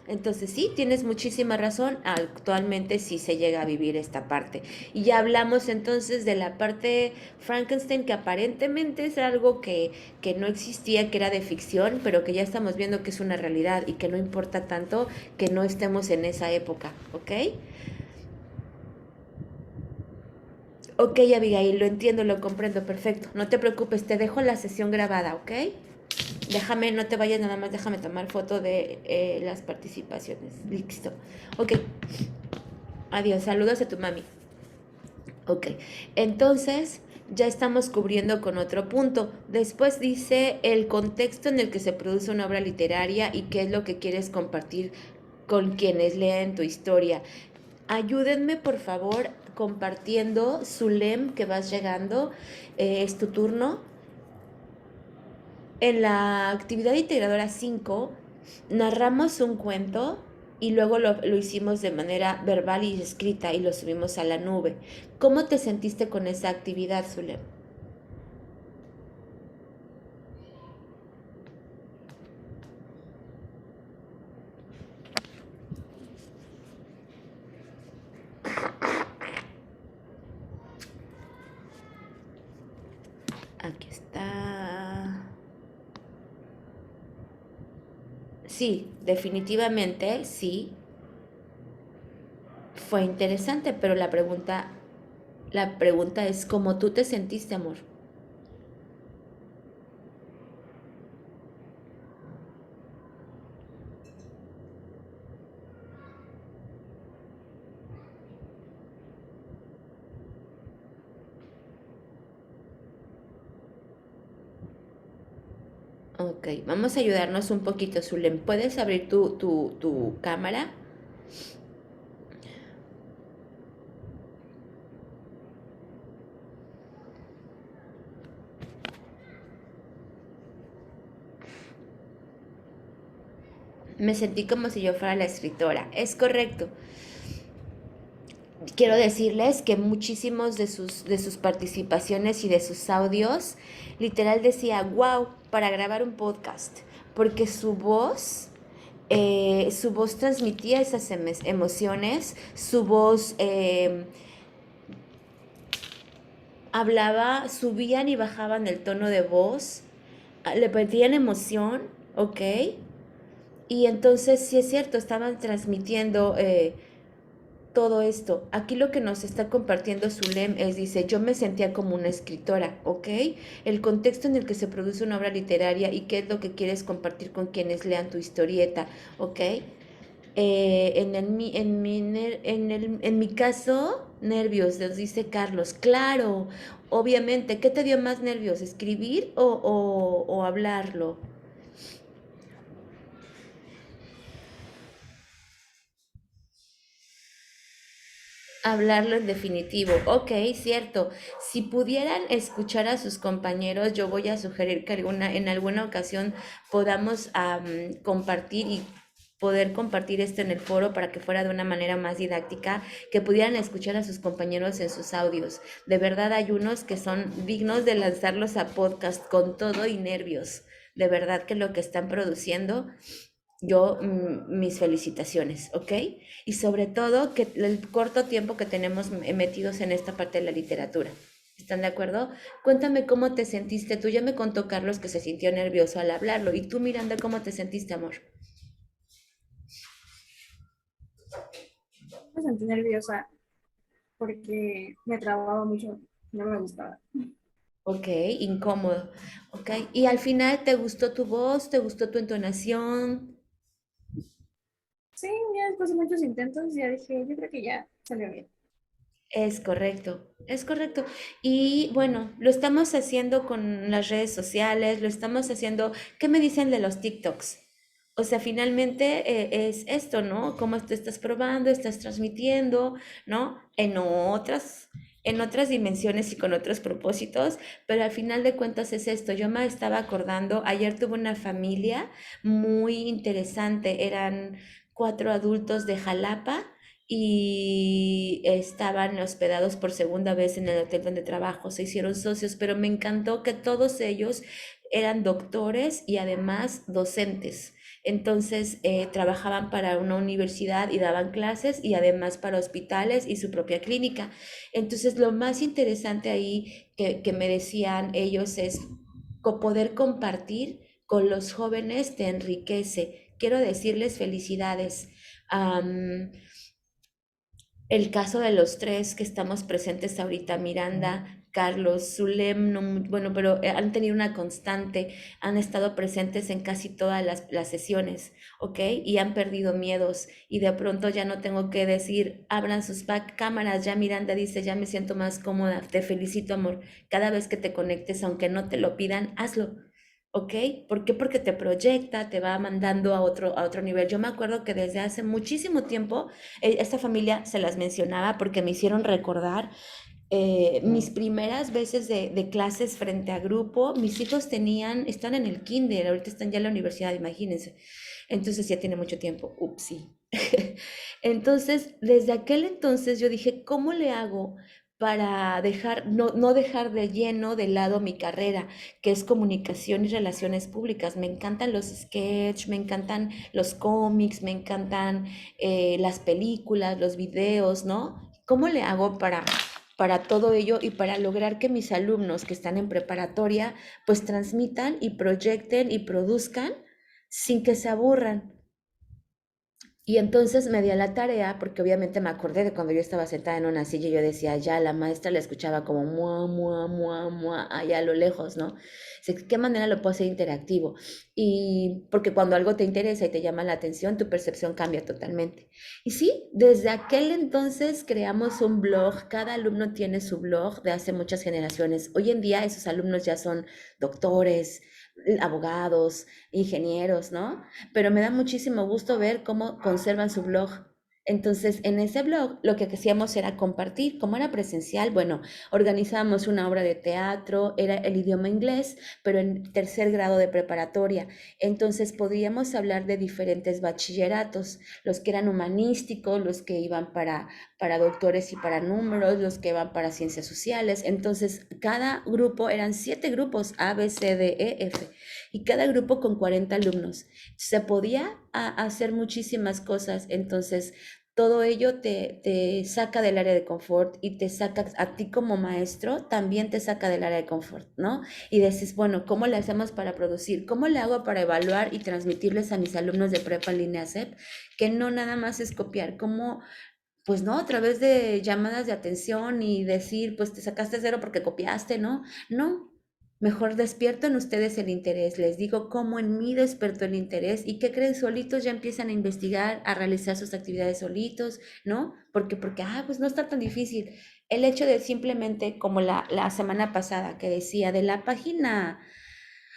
Entonces sí, tienes muchísima razón, actualmente sí se llega a vivir esta parte. Y ya hablamos entonces de la parte Frankenstein, que aparentemente es algo que no existía, que era de ficción, pero que ya estamos viendo que es una realidad y que no importa tanto que no estemos en esa época, ¿ok? Ok, Abigail, lo entiendo, lo comprendo, perfecto. No te preocupes, te dejo la sesión grabada, ¿ok? Déjame, no te vayas nada más, déjame tomar foto de las participaciones. Listo. Ok, adiós, saludos a tu mami. Ok, entonces ya estamos cubriendo con otro punto. Después dice el contexto en el que se produce una obra literaria y qué es lo que quieres compartir con quienes leen tu historia. Ayúdenme, por favor, compartiendo. Zulem, que vas llegando, es tu turno. En la actividad integradora 5 narramos un cuento y luego lo hicimos de manera verbal y escrita y lo subimos a la nube. ¿Cómo te sentiste con esa actividad, Zulem? Aquí está. Sí, definitivamente sí. Fue interesante, pero la pregunta es cómo tú te sentiste, amor. Ok, vamos a ayudarnos un poquito, Zulem. ¿Puedes abrir tu cámara? Me sentí como si yo fuera la escritora. Es correcto. Quiero decirles que muchísimos de sus participaciones y de sus audios, literal decía, wow, para grabar un podcast, porque su voz transmitía esas emociones, su voz hablaba, subían y bajaban el tono de voz, le pedían emoción, ¿ok? Y entonces sí es cierto, estaban transmitiendo todo esto. Aquí lo que nos está compartiendo Zulem es, dice, yo me sentía como una escritora, ¿ok? El contexto en el que se produce una obra literaria y qué es lo que quieres compartir con quienes lean tu historieta, ¿ok? En mi caso, nervios, nos dice Carlos. Claro, obviamente. ¿Qué te dio más nervios? ¿Escribir o hablarlo? Hablarlo en definitivo. Ok, cierto. Si pudieran escuchar a sus compañeros, yo voy a sugerir que en alguna ocasión podamos compartir y poder compartir esto en el foro para que fuera de una manera más didáctica, que pudieran escuchar a sus compañeros en sus audios. De verdad hay unos que son dignos de lanzarlos a podcast con todo y nervios. De verdad que lo que están produciendo yo, mis felicitaciones, ¿ok? Y sobre todo que el corto tiempo que tenemos metidos en esta parte de la literatura. ¿Están de acuerdo? Cuéntame cómo te sentiste tú. Ya me contó Carlos que se sintió nervioso al hablarlo. ¿Y tú, Miranda, cómo te sentiste, amor? Me sentí nerviosa porque me trababa mucho, no me gustaba. Ok, incómodo. Ok, y al final, ¿te gustó tu voz? ¿Te gustó tu entonación? Sí, ya después de muchos intentos ya dije, yo creo que ya salió bien. Es correcto, es correcto. Y bueno, lo estamos haciendo con las redes sociales, lo estamos haciendo. ¿Qué me dicen de los TikToks? O sea, finalmente es esto, ¿no? Cómo tú estás probando, estás transmitiendo, ¿no? En otras dimensiones y con otros propósitos, pero al final de cuentas es esto. Yo me estaba acordando, ayer tuve una familia muy interesante, eran 4 adultos de Jalapa y estaban hospedados por segunda vez en el hotel donde trabajo, se hicieron socios, pero me encantó que todos ellos eran doctores y además docentes. Entonces trabajaban para una universidad y daban clases y además para hospitales y su propia clínica. Entonces lo más interesante ahí que me decían ellos es poder compartir con los jóvenes te enriquece. Quiero decirles felicidades. Am, el caso de los tres que estamos presentes ahorita, Miranda, Carlos, Zulem, no, bueno, pero han tenido una constante, han estado presentes en casi todas las sesiones, ¿ok? Y han perdido miedos y de pronto ya no tengo que decir, abran sus cámaras, ya Miranda dice, ya me siento más cómoda, te felicito, amor, cada vez que te conectes, aunque no te lo pidan, hazlo. ¿Ok? ¿Por qué? Porque te proyecta, te va mandando a otro nivel. Yo me acuerdo que desde hace muchísimo tiempo esta familia se las mencionaba porque me hicieron recordar mis primeras veces de clases frente a grupo. Mis hijos están en el kinder, ahorita están ya en la universidad, imagínense. Entonces ya tiene mucho tiempo. Upsi. Entonces, desde aquel entonces yo dije, ¿cómo le hago para no dejar de lleno de lado mi carrera, que es comunicación y relaciones públicas? Me encantan los sketches, me encantan los cómics, me encantan las películas, los videos, ¿no? ¿Cómo le hago para todo ello y para lograr que mis alumnos que están en preparatoria pues transmitan y proyecten y produzcan sin que se aburran? Y entonces me di a la tarea, porque obviamente me acordé de cuando yo estaba sentada en una silla y yo decía, ya la maestra la escuchaba como mua, mua, mua, mua, allá a lo lejos, ¿no? ¿De qué manera lo puedo hacer interactivo? Y porque cuando algo te interesa y te llama la atención, tu percepción cambia totalmente. Y sí, desde aquel entonces creamos un blog, cada alumno tiene su blog de hace muchas generaciones. Hoy en día esos alumnos ya son doctores, abogados, ingenieros, ¿no? Pero me da muchísimo gusto ver cómo conservan su blog. Entonces, en ese blog lo que hacíamos era compartir, como era presencial, bueno, organizábamos una obra de teatro, era el idioma inglés, pero en tercer grado de preparatoria. Entonces, podíamos hablar de diferentes bachilleratos, los que eran humanísticos, los que iban para doctores y para números, los que iban para ciencias sociales. Entonces, cada grupo, eran 7 grupos, A, B, C, D, E, F, y cada grupo con 40 alumnos. Se podía hacer muchísimas cosas, entonces todo ello te saca del área de confort y te saca a ti como maestro, también te saca del área de confort, ¿no? Y dices, bueno, ¿cómo le hacemos para producir? ¿Cómo le hago para evaluar y transmitirles a mis alumnos de prepa en línea CEP que no nada más es copiar? ¿Cómo? Pues no, a través de llamadas de atención y decir, pues te sacaste cero porque copiaste, ¿no? No, mejor despierto en ustedes el interés. Les digo cómo en mí despertó el interés y qué creen, solitos ya empiezan a investigar, a realizar sus actividades solitos, ¿no? Pues no está tan difícil. El hecho de simplemente, como la semana pasada que decía, de la página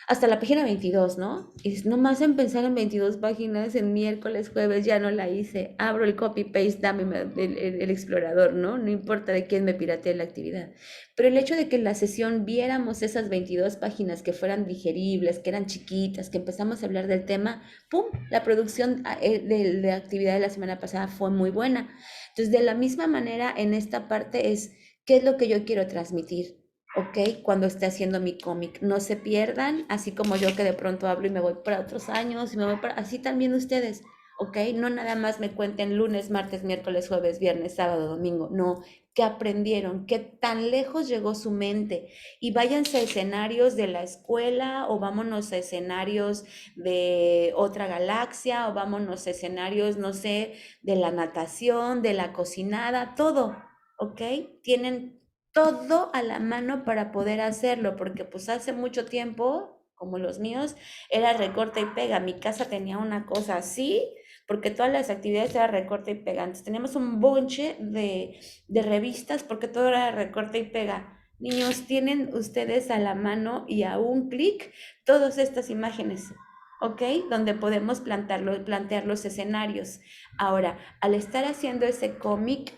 hasta la página 22, ¿no? Y nomás en pensar en 22 páginas, en miércoles, jueves, ya no la hice. Abro el copy-paste, dame el explorador, ¿no? No importa de quién me piratee la actividad. Pero el hecho de que en la sesión viéramos esas 22 páginas que fueran digeribles, que eran chiquitas, que empezamos a hablar del tema, ¡pum! La producción de la actividad de la semana pasada fue muy buena. Entonces, de la misma manera, en esta parte es, ¿qué es lo que yo quiero transmitir? ¿Ok? Cuando esté haciendo mi cómic. No se pierdan, así como yo que de pronto hablo y me voy para otros años y me voy para... Así también ustedes, ¿ok? No nada más me cuenten lunes, martes, miércoles, jueves, viernes, sábado, domingo. No, ¿qué aprendieron? ¿Qué tan lejos llegó su mente? Y váyanse a escenarios de la escuela o vámonos a escenarios de otra galaxia o vámonos a escenarios, no sé, de la natación, de la cocinada, todo, ¿ok? Tienen todo a la mano para poder hacerlo, porque pues hace mucho tiempo, como los míos, era recorta y pega. Mi casa tenía una cosa así, porque todas las actividades eran recorta y pega. Entonces teníamos un bonche de revistas porque todo era recorta y pega. Niños, tienen ustedes a la mano y a un clic todas estas imágenes, ¿ok? Donde podemos plantear los escenarios. Ahora, al estar haciendo ese cómic,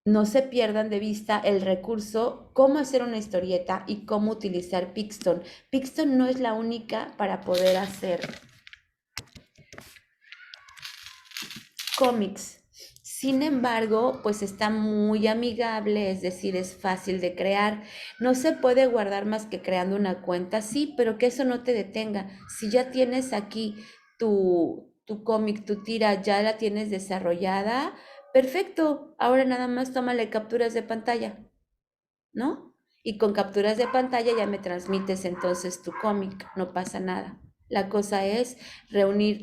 no se pierdan de vista el recurso, cómo hacer una historieta y cómo utilizar Pixton. Pixton no es la única para poder hacer cómics. Sin embargo, pues está muy amigable, es decir, es fácil de crear. No se puede guardar más que creando una cuenta, sí, pero que eso no te detenga. Si ya tienes aquí tu cómic, tu tira, ya la tienes desarrollada, perfecto. Ahora nada más tómale capturas de pantalla, ¿no? Y con capturas de pantalla ya me transmites entonces tu cómic, no pasa nada. La cosa es reunir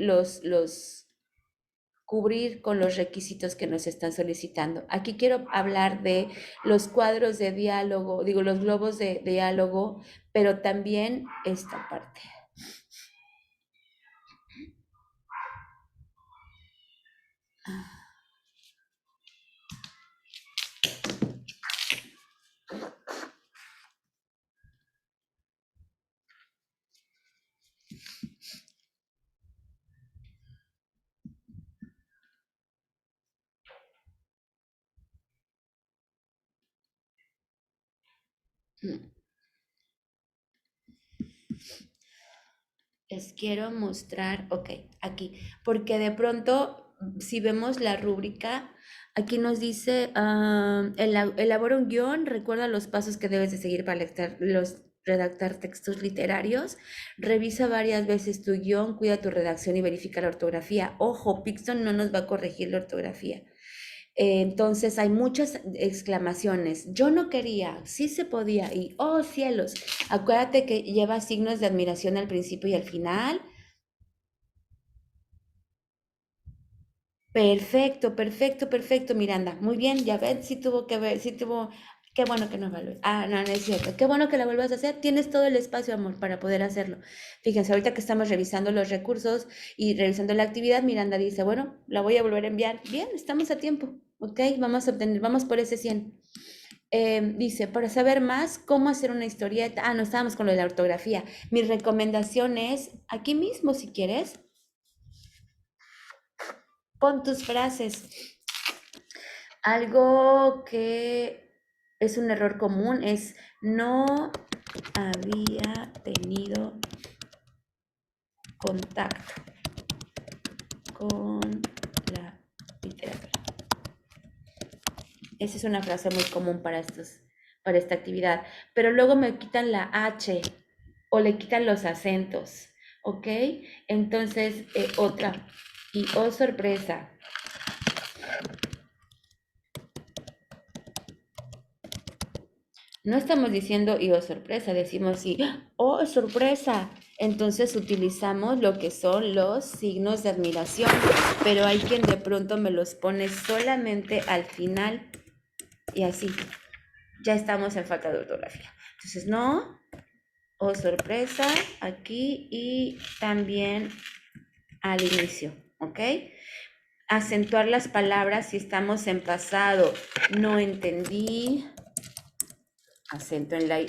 cubrir con los requisitos que nos están solicitando. Aquí quiero hablar de los cuadros de diálogo, digo, los globos de diálogo, pero también esta parte. Les quiero mostrar, ok, aquí, porque de pronto, si vemos la rúbrica, aquí nos dice, elabora un guión, recuerda los pasos que debes de seguir para redactar textos literarios, revisa varias veces tu guión, cuida tu redacción y verifica la ortografía. Ojo, Pixton no nos va a corregir la ortografía. Entonces hay muchas exclamaciones. Yo no quería, sí se podía y oh cielos, acuérdate que lleva signos de admiración al principio y al final. Perfecto, perfecto, perfecto, Miranda. Muy bien, ya ven, sí tuvo que ver, sí tuvo. Qué bueno que no vuelve. Ah, no, no es cierto. Qué bueno que la vuelvas a hacer. Tienes todo el espacio, amor, para poder hacerlo. Fíjense, ahorita que estamos revisando los recursos y revisando la actividad, Miranda dice, bueno, la voy a volver a enviar. Bien, estamos a tiempo. Ok, vamos a obtener, vamos por ese 100. Dice, para saber más cómo hacer una historieta. Ah, no, estábamos con lo de la ortografía. Mi recomendación es, aquí mismo, si quieres, pon tus frases. Algo que es un error común es no había tenido contacto con la literatura. Esa es una frase muy común para esta actividad. Pero luego me quitan la H o le quitan los acentos, ¿ok? Entonces, otra. Y oh sorpresa, no estamos diciendo y oh sorpresa, decimos sí, oh sorpresa. Entonces utilizamos lo que son los signos de admiración, pero hay quien de pronto me los pone solamente al final y así, ya estamos en falta de ortografía. Entonces, no, oh sorpresa, aquí y también al inicio, ¿ok? Acentuar las palabras si estamos en pasado. No entendí, acento en la I,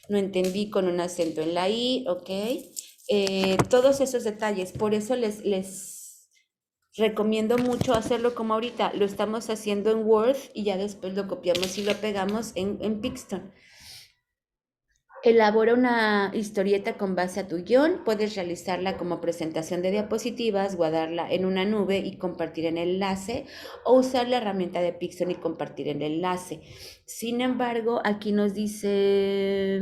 no entendí con un acento en la I, ¿ok? Todos esos detalles, por eso les recomiendo mucho hacerlo como ahorita, lo estamos haciendo en Word y ya después lo copiamos y lo pegamos en Pixton. Elabora una historieta con base a tu guión, puedes realizarla como presentación de diapositivas, guardarla en una nube y compartir el enlace o usar la herramienta de Pixton y compartir el enlace. Sin embargo, aquí nos dice...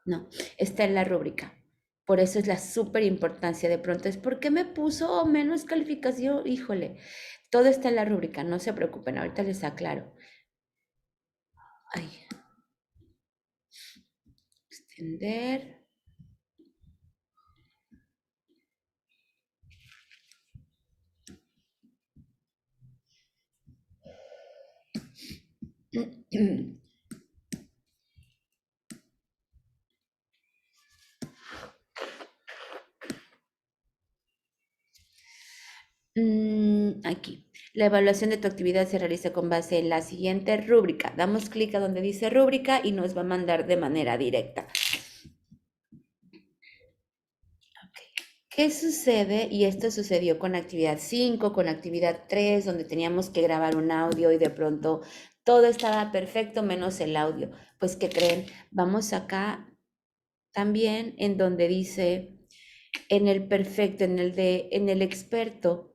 no, está en la rúbrica. Por eso es la súper importancia. De pronto es, ¿por qué me puso menos calificación? Híjole, todo está en la rúbrica, no se preocupen, ahorita les aclaro. Ay, extender. Aquí. La evaluación de tu actividad se realiza con base en la siguiente rúbrica. Damos clic a donde dice rúbrica y nos va a mandar de manera directa. ¿Qué sucede? Y esto sucedió con actividad 5, con actividad 3, donde teníamos que grabar un audio y de pronto todo estaba perfecto menos el audio. Pues, ¿qué creen? Vamos acá también en donde dice En el perfecto, en el experto,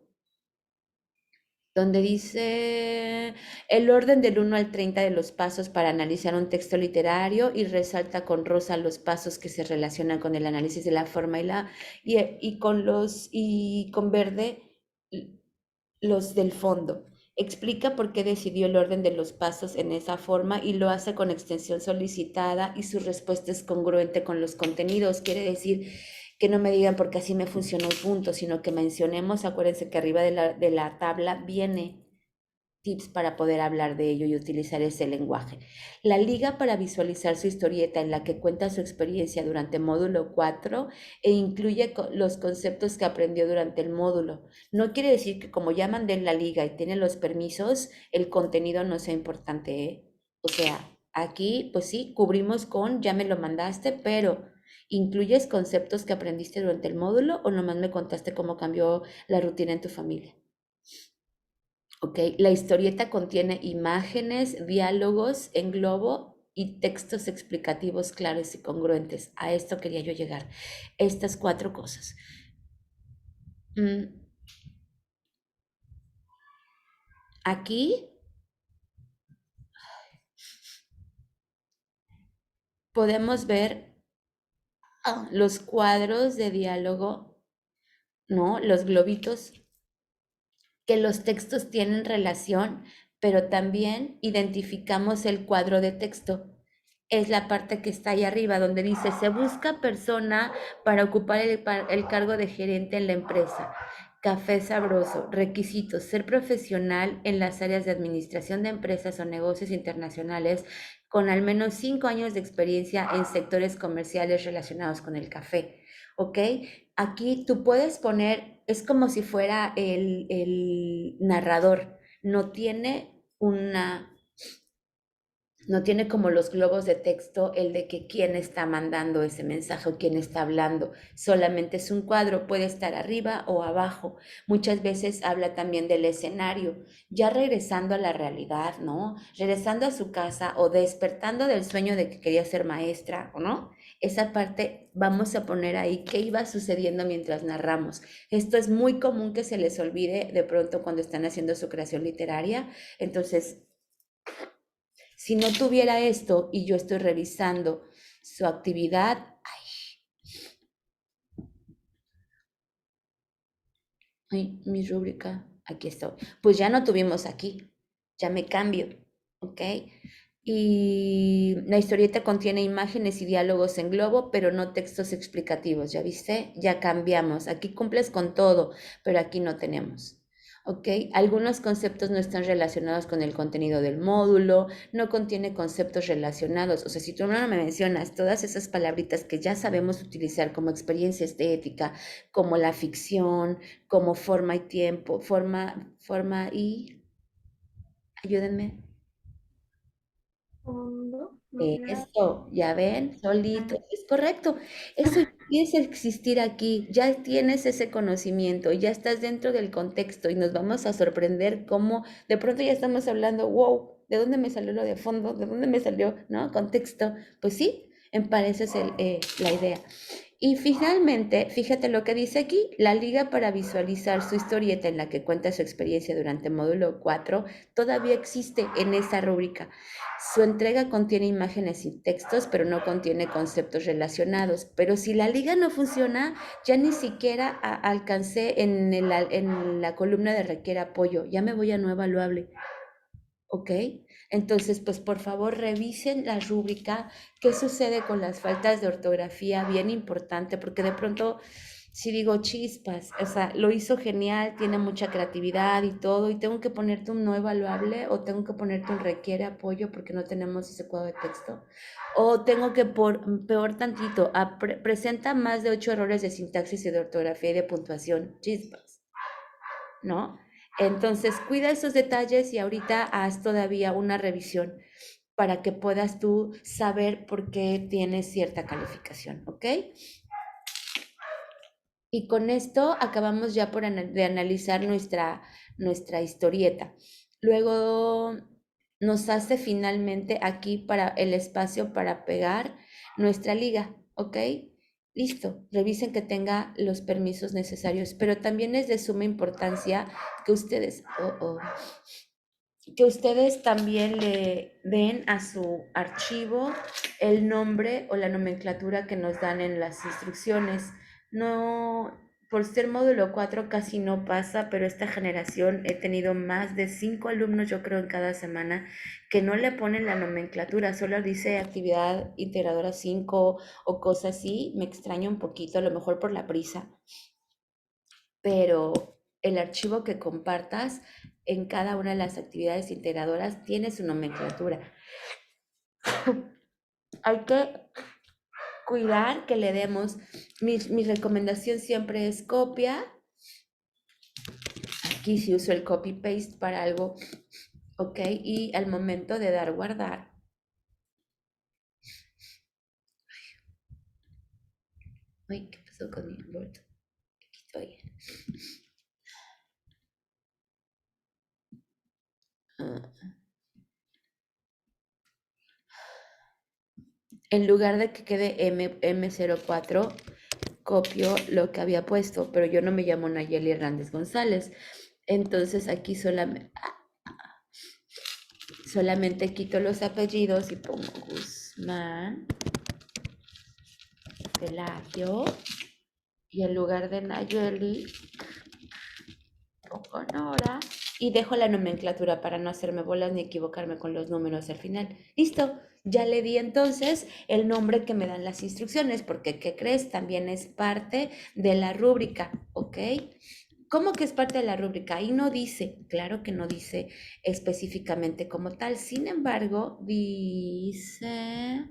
donde dice el orden del 1 al 30 de los pasos para analizar un texto literario y resalta con rosa los pasos que se relacionan con el análisis de la forma y con verde los del fondo. Explica por qué decidió el orden de los pasos en esa forma y lo hace con extensión solicitada y su respuesta es congruente con los contenidos. Quiere decir que no me digan porque así me funcionó un punto, sino que mencionemos, acuérdense que arriba de la tabla viene tips para poder hablar de ello y utilizar ese lenguaje. La liga para visualizar su historieta en la que cuenta su experiencia durante módulo 4 e incluye los conceptos que aprendió durante el módulo. No quiere decir que como ya mandé en la liga y tiene los permisos, el contenido no sea importante, ¿eh? O sea, aquí pues sí, cubrimos con ya me lo mandaste, pero ¿incluyes conceptos que aprendiste durante el módulo o nomás me contaste cómo cambió la rutina en tu familia? ¿Ok? La historieta contiene imágenes, diálogos en globo y textos explicativos claros y congruentes. A esto quería yo llegar. Estas 4 cosas. Aquí podemos ver los cuadros de diálogo, ¿no? Los globitos, que los textos tienen relación, pero también identificamos el cuadro de texto. Es la parte que está ahí arriba, donde dice, se busca persona para ocupar el cargo de gerente en la empresa. Café sabroso. Requisitos: ser profesional en las áreas de administración de empresas o negocios internacionales con al menos 5 años de experiencia en sectores comerciales relacionados con el café. ¿Ok? Aquí tú puedes poner, es como si fuera el narrador, no tiene una no tiene como los globos de texto el de que quién está mandando ese mensaje o quién está hablando. Solamente es un cuadro, puede estar arriba o abajo. Muchas veces habla también del escenario. Ya regresando a la realidad, ¿no? Regresando a su casa o despertando del sueño de que quería ser maestra, ¿o no? Esa parte vamos a poner ahí qué iba sucediendo mientras narramos. Esto es muy común que se les olvide de pronto cuando están haciendo su creación literaria. Entonces, si no tuviera esto y yo estoy revisando su actividad, ay, mi rúbrica, aquí estoy. Pues ya no tuvimos aquí, ya me cambio, ¿ok? Y la historieta contiene imágenes y diálogos en globo, pero no textos explicativos, ¿ya viste? Ya cambiamos. Aquí cumples con todo, pero aquí no tenemos. ¿Ok? Algunos conceptos no están relacionados con el contenido del módulo, no contiene conceptos relacionados. O sea, si tú no me mencionas todas esas palabritas que ya sabemos utilizar como experiencia estética, como la ficción, como forma y tiempo, forma y, ayúdenme. Fondo, Eso, ya ven, solito, es correcto. Eso ya empieza a existir aquí, ya tienes ese conocimiento, ya estás dentro del contexto y nos vamos a sorprender cómo de pronto ya estamos hablando, wow, ¿de dónde me salió lo de fondo? ¿De dónde me salió, no? Contexto. Pues sí, en parece es la idea. Y finalmente, fíjate lo que dice aquí, la liga para visualizar su historieta en la que cuenta su experiencia durante módulo 4 todavía existe en esa rúbrica. Su entrega contiene imágenes y textos, pero no contiene conceptos relacionados. Pero si la liga no funciona, ya ni siquiera alcancé en la columna de requiere apoyo. Ya me voy a no evaluable. ¿Ok? Entonces, pues por favor revisen la rúbrica, qué sucede con las faltas de ortografía, bien importante, porque de pronto, si digo chispas, o sea, lo hizo genial, tiene mucha creatividad y todo, y tengo que ponerte un no evaluable o tengo que ponerte un requiere apoyo porque no tenemos ese cuadro de texto, o tengo que, peor tantito, presenta más de 8 errores de sintaxis y de ortografía y de puntuación, chispas. ¿No? Entonces, cuida esos detalles y ahorita haz todavía una revisión para que puedas tú saber por qué tienes cierta calificación, ¿ok? Y con esto acabamos ya de analizar nuestra historieta. Luego nos hace finalmente aquí para el espacio para pegar nuestra liga, ¿ok? Listo, revisen que tenga los permisos necesarios, pero también es de suma importancia que ustedes también le den a su archivo el nombre o la nomenclatura que nos dan en las instrucciones. No, por ser módulo 4 casi no pasa, pero esta generación he tenido más de 5 alumnos, yo creo, en cada semana, que no le ponen la nomenclatura, solo dice actividad integradora 5 o cosas así. Me extraña un poquito, a lo mejor por la prisa, pero el archivo que compartas en cada una de las actividades integradoras tiene su nomenclatura. Hay que cuidar que le demos, mi recomendación siempre es copia. Aquí sí uso el copy paste para algo, ok, y al momento de dar guardar, ay, ¿qué pasó con mi Word? Aquí estoy. En lugar de que quede M04, copio lo que había puesto, pero yo no me llamo Nayeli Hernández González. Entonces aquí solamente quito los apellidos y pongo Guzmán, Pelagio, y en lugar de Nayeli pongo Nora, y dejo la nomenclatura para no hacerme bolas ni equivocarme con los números al final. Listo, ya le di entonces el nombre que me dan las instrucciones, porque ¿qué crees? También es parte de la rúbrica, ¿ok? ¿Cómo que es parte de la rúbrica? Ahí no dice, claro que no dice específicamente como tal, sin embargo, dice...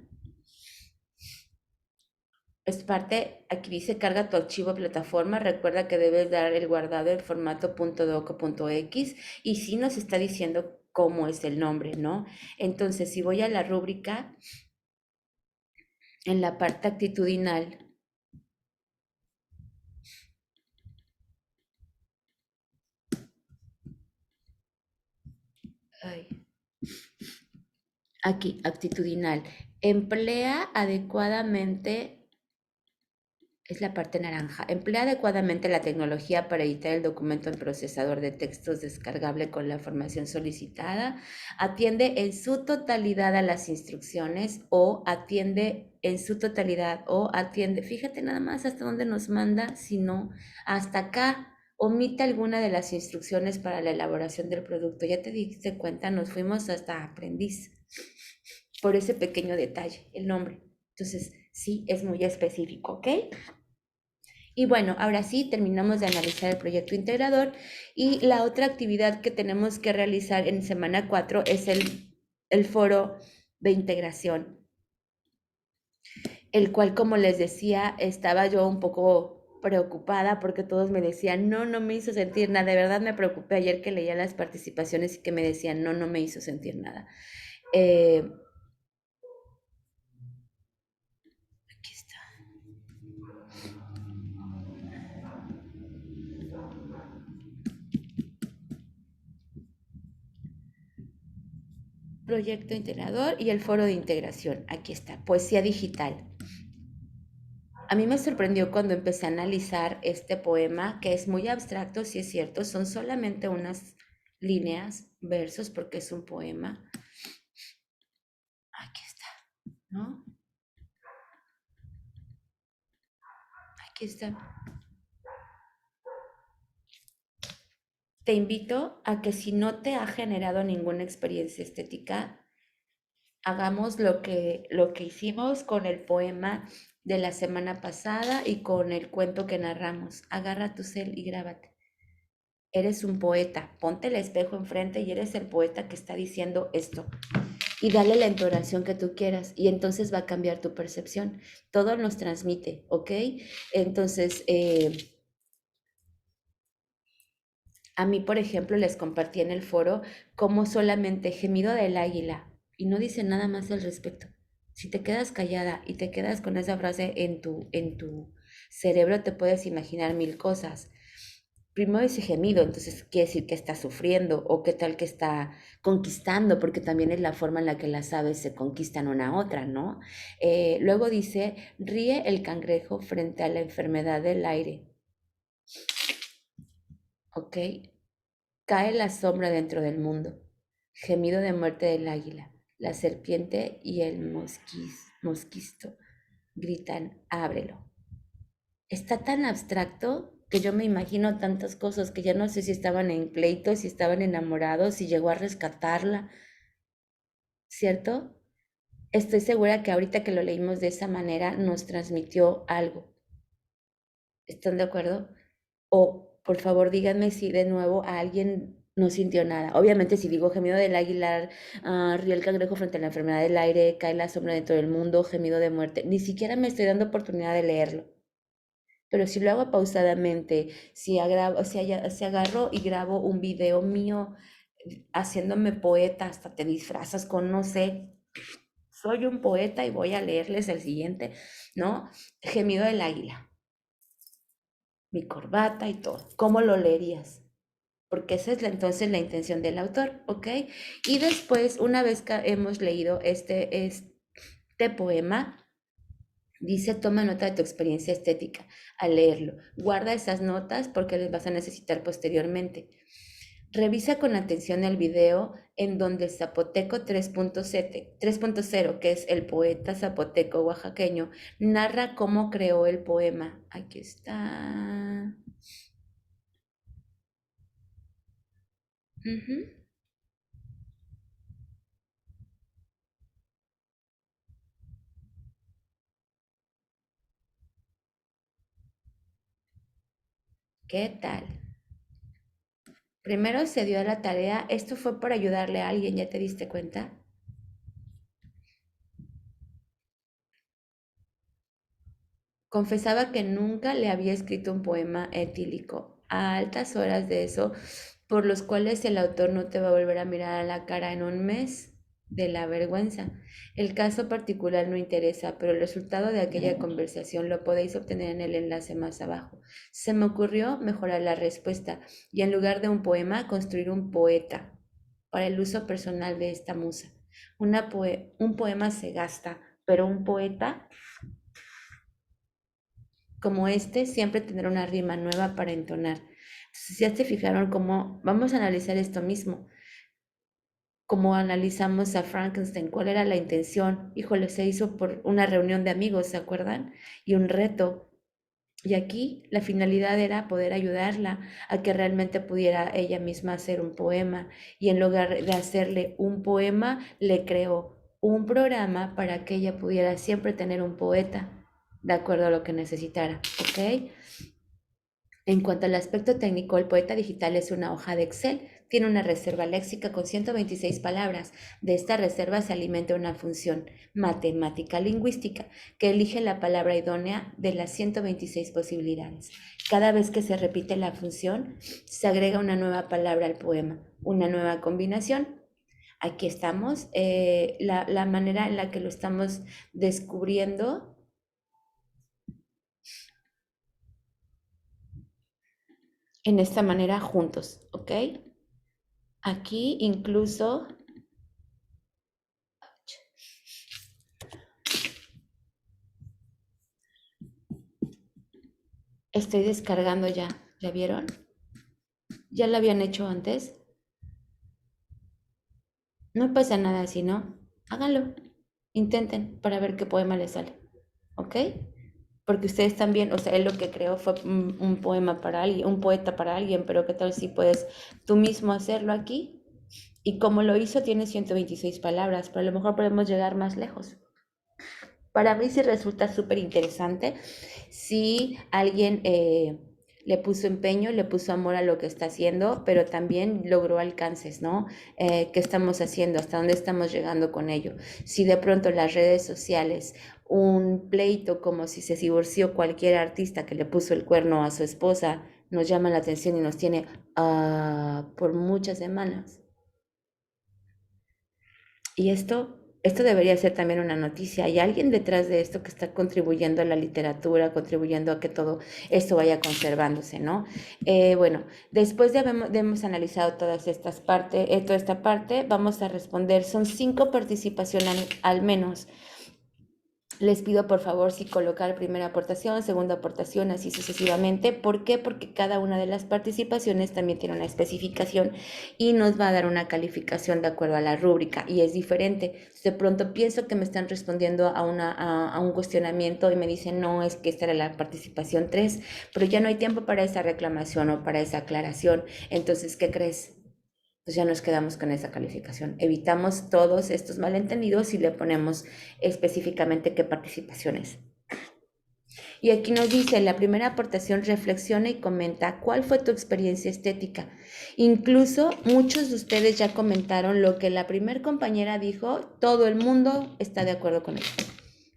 Es parte, aquí dice carga tu archivo a plataforma, recuerda que debes dar el guardado en formato .doc.x y sí nos está diciendo cómo es el nombre, ¿no? Entonces, si voy a la rúbrica, en la parte actitudinal, ay, aquí, actitudinal, emplea adecuadamente. Es la parte naranja. Emplea adecuadamente la tecnología para editar el documento en procesador de textos descargable con la información solicitada. Atiende en su totalidad a las instrucciones o atiende en su totalidad o atiende. Fíjate nada más hasta dónde nos manda, si no, hasta acá. Omite alguna de las instrucciones para la elaboración del producto. Ya te diste cuenta, nos fuimos hasta aprendiz por ese pequeño detalle, el nombre. Entonces, sí, es muy específico, ¿ok? Y bueno, ahora sí, terminamos de analizar el proyecto integrador y la otra actividad que tenemos que realizar en semana 4 es el foro de integración, el cual, como les decía, estaba yo un poco preocupada porque todos me decían, no, no me hizo sentir nada. De verdad me preocupé ayer que leía las participaciones y que me decían, no, no me hizo sentir nada. Aquí está. Proyecto integrador y el foro de integración. Aquí está, poesía digital. A mí me sorprendió cuando empecé a analizar este poema, que es muy abstracto, si es cierto, son solamente unas líneas, versos, porque es un poema. Aquí está, ¿no? Aquí está. Te invito a que si no te ha generado ninguna experiencia estética, hagamos lo que hicimos con el poema de la semana pasada y con el cuento que narramos. Agarra tu cel y grábate. Eres un poeta, ponte el espejo enfrente y eres el poeta que está diciendo esto. Y dale la entonación que tú quieras y entonces va a cambiar tu percepción. Todo nos transmite, ¿ok? Entonces, a mí, por ejemplo, les compartí en el foro cómo solamente gemido del águila y no dice nada más al respecto. Si te quedas callada y te quedas con esa frase en tu cerebro, te puedes imaginar mil cosas. primero ese gemido, entonces quiere decir que está sufriendo o qué tal que está conquistando, porque también es la forma en la que las aves se conquistan una a otra, ¿no? Luego dice, ríe el cangrejo frente a la enfermedad del aire, ¿ok? Cae la sombra dentro del mundo, gemido de muerte del águila, la serpiente y el mosquisto gritan, ábrelo. Está tan abstracto que yo me imagino tantas cosas que ya no sé si estaban en pleito, si estaban enamorados, si llegó a rescatarla, ¿cierto? Estoy segura que ahorita que lo leímos de esa manera nos transmitió algo. ¿Están de acuerdo? O por favor díganme si de nuevo a alguien no sintió nada. Obviamente si digo gemido del águila, ríe el cangrejo frente a la enfermedad del aire, cae la sombra dentro del mundo, gemido de muerte, ni siquiera me estoy dando oportunidad de leerlo. Pero si lo hago pausadamente, si agarro y grabo un video mío haciéndome poeta, hasta te disfrazas con, no sé, soy un poeta y voy a leerles el siguiente, ¿no? Gemido del águila, mi corbata y todo. ¿Cómo lo leerías? Porque esa es entonces la intención del autor, ¿ok? Y después, una vez que hemos leído este poema, dice, toma nota de tu experiencia estética al leerlo. Guarda esas notas porque les vas a necesitar posteriormente. Revisa con atención el video en donde el Zapoteco 3.0, que es el poeta zapoteco oaxaqueño, narra cómo creó el poema. Aquí está. Ujú. ¿Qué tal? Primero se dio a la tarea, esto fue por ayudarle a alguien, ¿ya te diste cuenta? Confesaba que nunca le había escrito un poema etílico, a altas horas de eso, por los cuales el autor no te va a volver a mirar a la cara en un mes de la vergüenza. El caso particular no interesa, pero el resultado de aquella conversación lo podéis obtener en el enlace más abajo. Se me ocurrió mejorar la respuesta y en lugar de un poema, construir un poeta para el uso personal de esta musa. Un poema se gasta, pero un poeta como este siempre tendrá una rima nueva para entonar. Entonces, ya se fijaron cómo vamos a analizar esto mismo, como analizamos a Frankenstein, cuál era la intención. Híjole, se hizo por una reunión de amigos, ¿se acuerdan? Y un reto. Y aquí la finalidad era poder ayudarla a que realmente pudiera ella misma hacer un poema. Y en lugar de hacerle un poema, le creó un programa para que ella pudiera siempre tener un poeta, de acuerdo a lo que necesitara, ¿ok? En cuanto al aspecto técnico, el poeta digital es una hoja de Excel. Tiene una reserva léxica con 126 palabras. De esta reserva se alimenta una función matemática lingüística que elige la palabra idónea de las 126 posibilidades. Cada vez que se repite la función, se agrega una nueva palabra al poema, una nueva combinación. Aquí estamos, la manera en la que lo estamos descubriendo en esta manera juntos, ¿ok? Aquí incluso estoy descargando ya. ¿Ya vieron? ¿Ya lo habían hecho antes? No pasa nada si no. Háganlo. Intenten para ver qué poema les sale. ¿Ok? Porque ustedes también, o sea, él lo que creó fue un poema para alguien, un poeta para alguien, pero ¿qué tal si puedes tú mismo hacerlo aquí? Y como lo hizo, tiene 126 palabras, pero a lo mejor podemos llegar más lejos. Para mí sí resulta súper interesante si alguien le puso empeño, le puso amor a lo que está haciendo, pero también logró alcances, ¿no? ¿Qué estamos haciendo? ¿Hasta dónde estamos llegando con ello? Si de pronto las redes sociales, un pleito como si se divorció cualquier artista que le puso el cuerno a su esposa, nos llama la atención y nos tiene por muchas semanas. Y esto esto debería ser también una noticia. Hay alguien detrás de esto que está contribuyendo a la literatura, contribuyendo a que todo esto vaya conservándose, ¿no? Bueno, después de hemos analizado todas estas partes, toda esta parte, vamos a responder. Son 5 participaciones al menos. Les pido por favor si colocar primera aportación, segunda aportación, así sucesivamente. ¿Por qué? Porque cada una de las participaciones también tiene una especificación y nos va a dar una calificación de acuerdo a la rúbrica y es diferente. De pronto pienso que me están respondiendo a un cuestionamiento y me dicen, no, es que esta era la participación 3, pero ya no hay tiempo para esa reclamación o para esa aclaración. Entonces, ¿qué crees? Pues ya nos quedamos con esa calificación. Evitamos todos estos malentendidos y le ponemos específicamente qué participaciones. Y aquí nos dice, la primera aportación reflexiona y comenta cuál fue tu experiencia estética. Incluso muchos de ustedes ya comentaron lo que la primer compañera dijo, todo el mundo está de acuerdo con eso.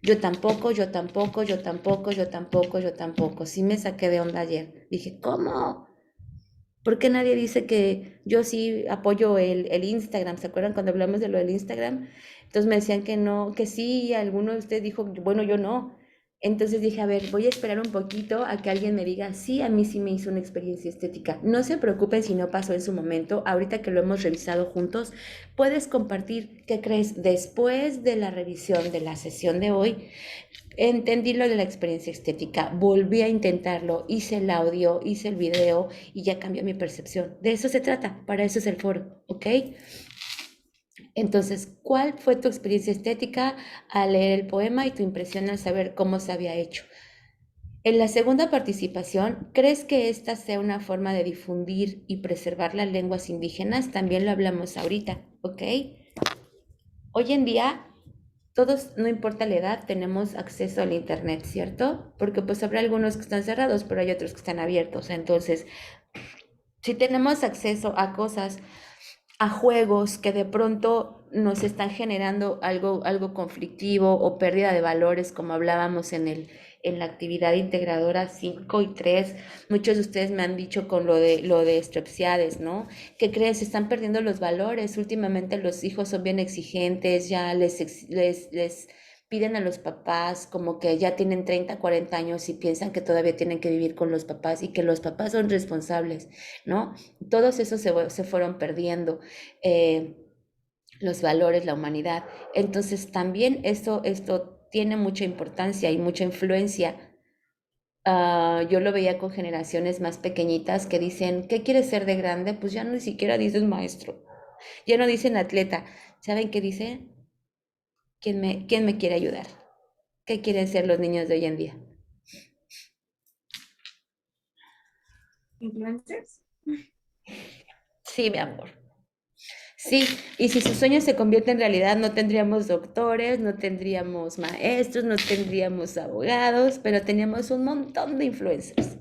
Yo tampoco, yo tampoco, yo tampoco, yo tampoco, yo tampoco. Sí me saqué de onda ayer. Dije, ¿cómo? ¿Por qué nadie dice que yo sí apoyo el Instagram? ¿Se acuerdan cuando hablamos de lo del Instagram? Entonces me decían que no, que sí, y alguno de ustedes dijo, bueno, yo no. Entonces dije, a ver, voy a esperar un poquito a que alguien me diga, sí, a mí sí me hizo una experiencia estética. No se preocupen si no pasó en su momento, ahorita que lo hemos revisado juntos, puedes compartir qué crees después de la revisión de la sesión de hoy. Entendí lo de la experiencia estética, volví a intentarlo, hice el audio, hice el video y ya cambió mi percepción. De eso se trata, para eso es el foro, ¿ok? Entonces, ¿cuál fue tu experiencia estética al leer el poema y tu impresión al saber cómo se había hecho? En la segunda participación, ¿crees que esta sea una forma de difundir y preservar las lenguas indígenas? También lo hablamos ahorita, ¿ok? Hoy en día todos, no importa la edad, tenemos acceso al internet, ¿cierto? Porque pues habrá algunos que están cerrados, pero hay otros que están abiertos. Entonces, si tenemos acceso a cosas, a juegos que de pronto nos están generando algo conflictivo o pérdida de valores, como hablábamos en la actividad integradora 5 y 3, muchos de ustedes me han dicho con lo de Strepsiades, ¿no? ¿Qué crees? Se están perdiendo los valores. Últimamente los hijos son bien exigentes, ya les piden a los papás como que ya tienen 30, 40 años y piensan que todavía tienen que vivir con los papás y que los papás son responsables, ¿no? Todos esos se fueron perdiendo. Eh, los valores, la humanidad. Entonces también esto tiene mucha importancia y mucha influencia. Yo lo veía con generaciones más pequeñitas que dicen, ¿qué quieres ser de grande? Pues ya ni siquiera dicen maestro, ya no dicen atleta. ¿Saben qué dicen? ¿Quién me quiere ayudar? ¿Qué quieren ser los niños de hoy en día? Influencers. Sí, mi amor. Sí, y si sus sueños se convierten en realidad, no tendríamos doctores, no tendríamos maestros, no tendríamos abogados, pero teníamos un montón de influencers.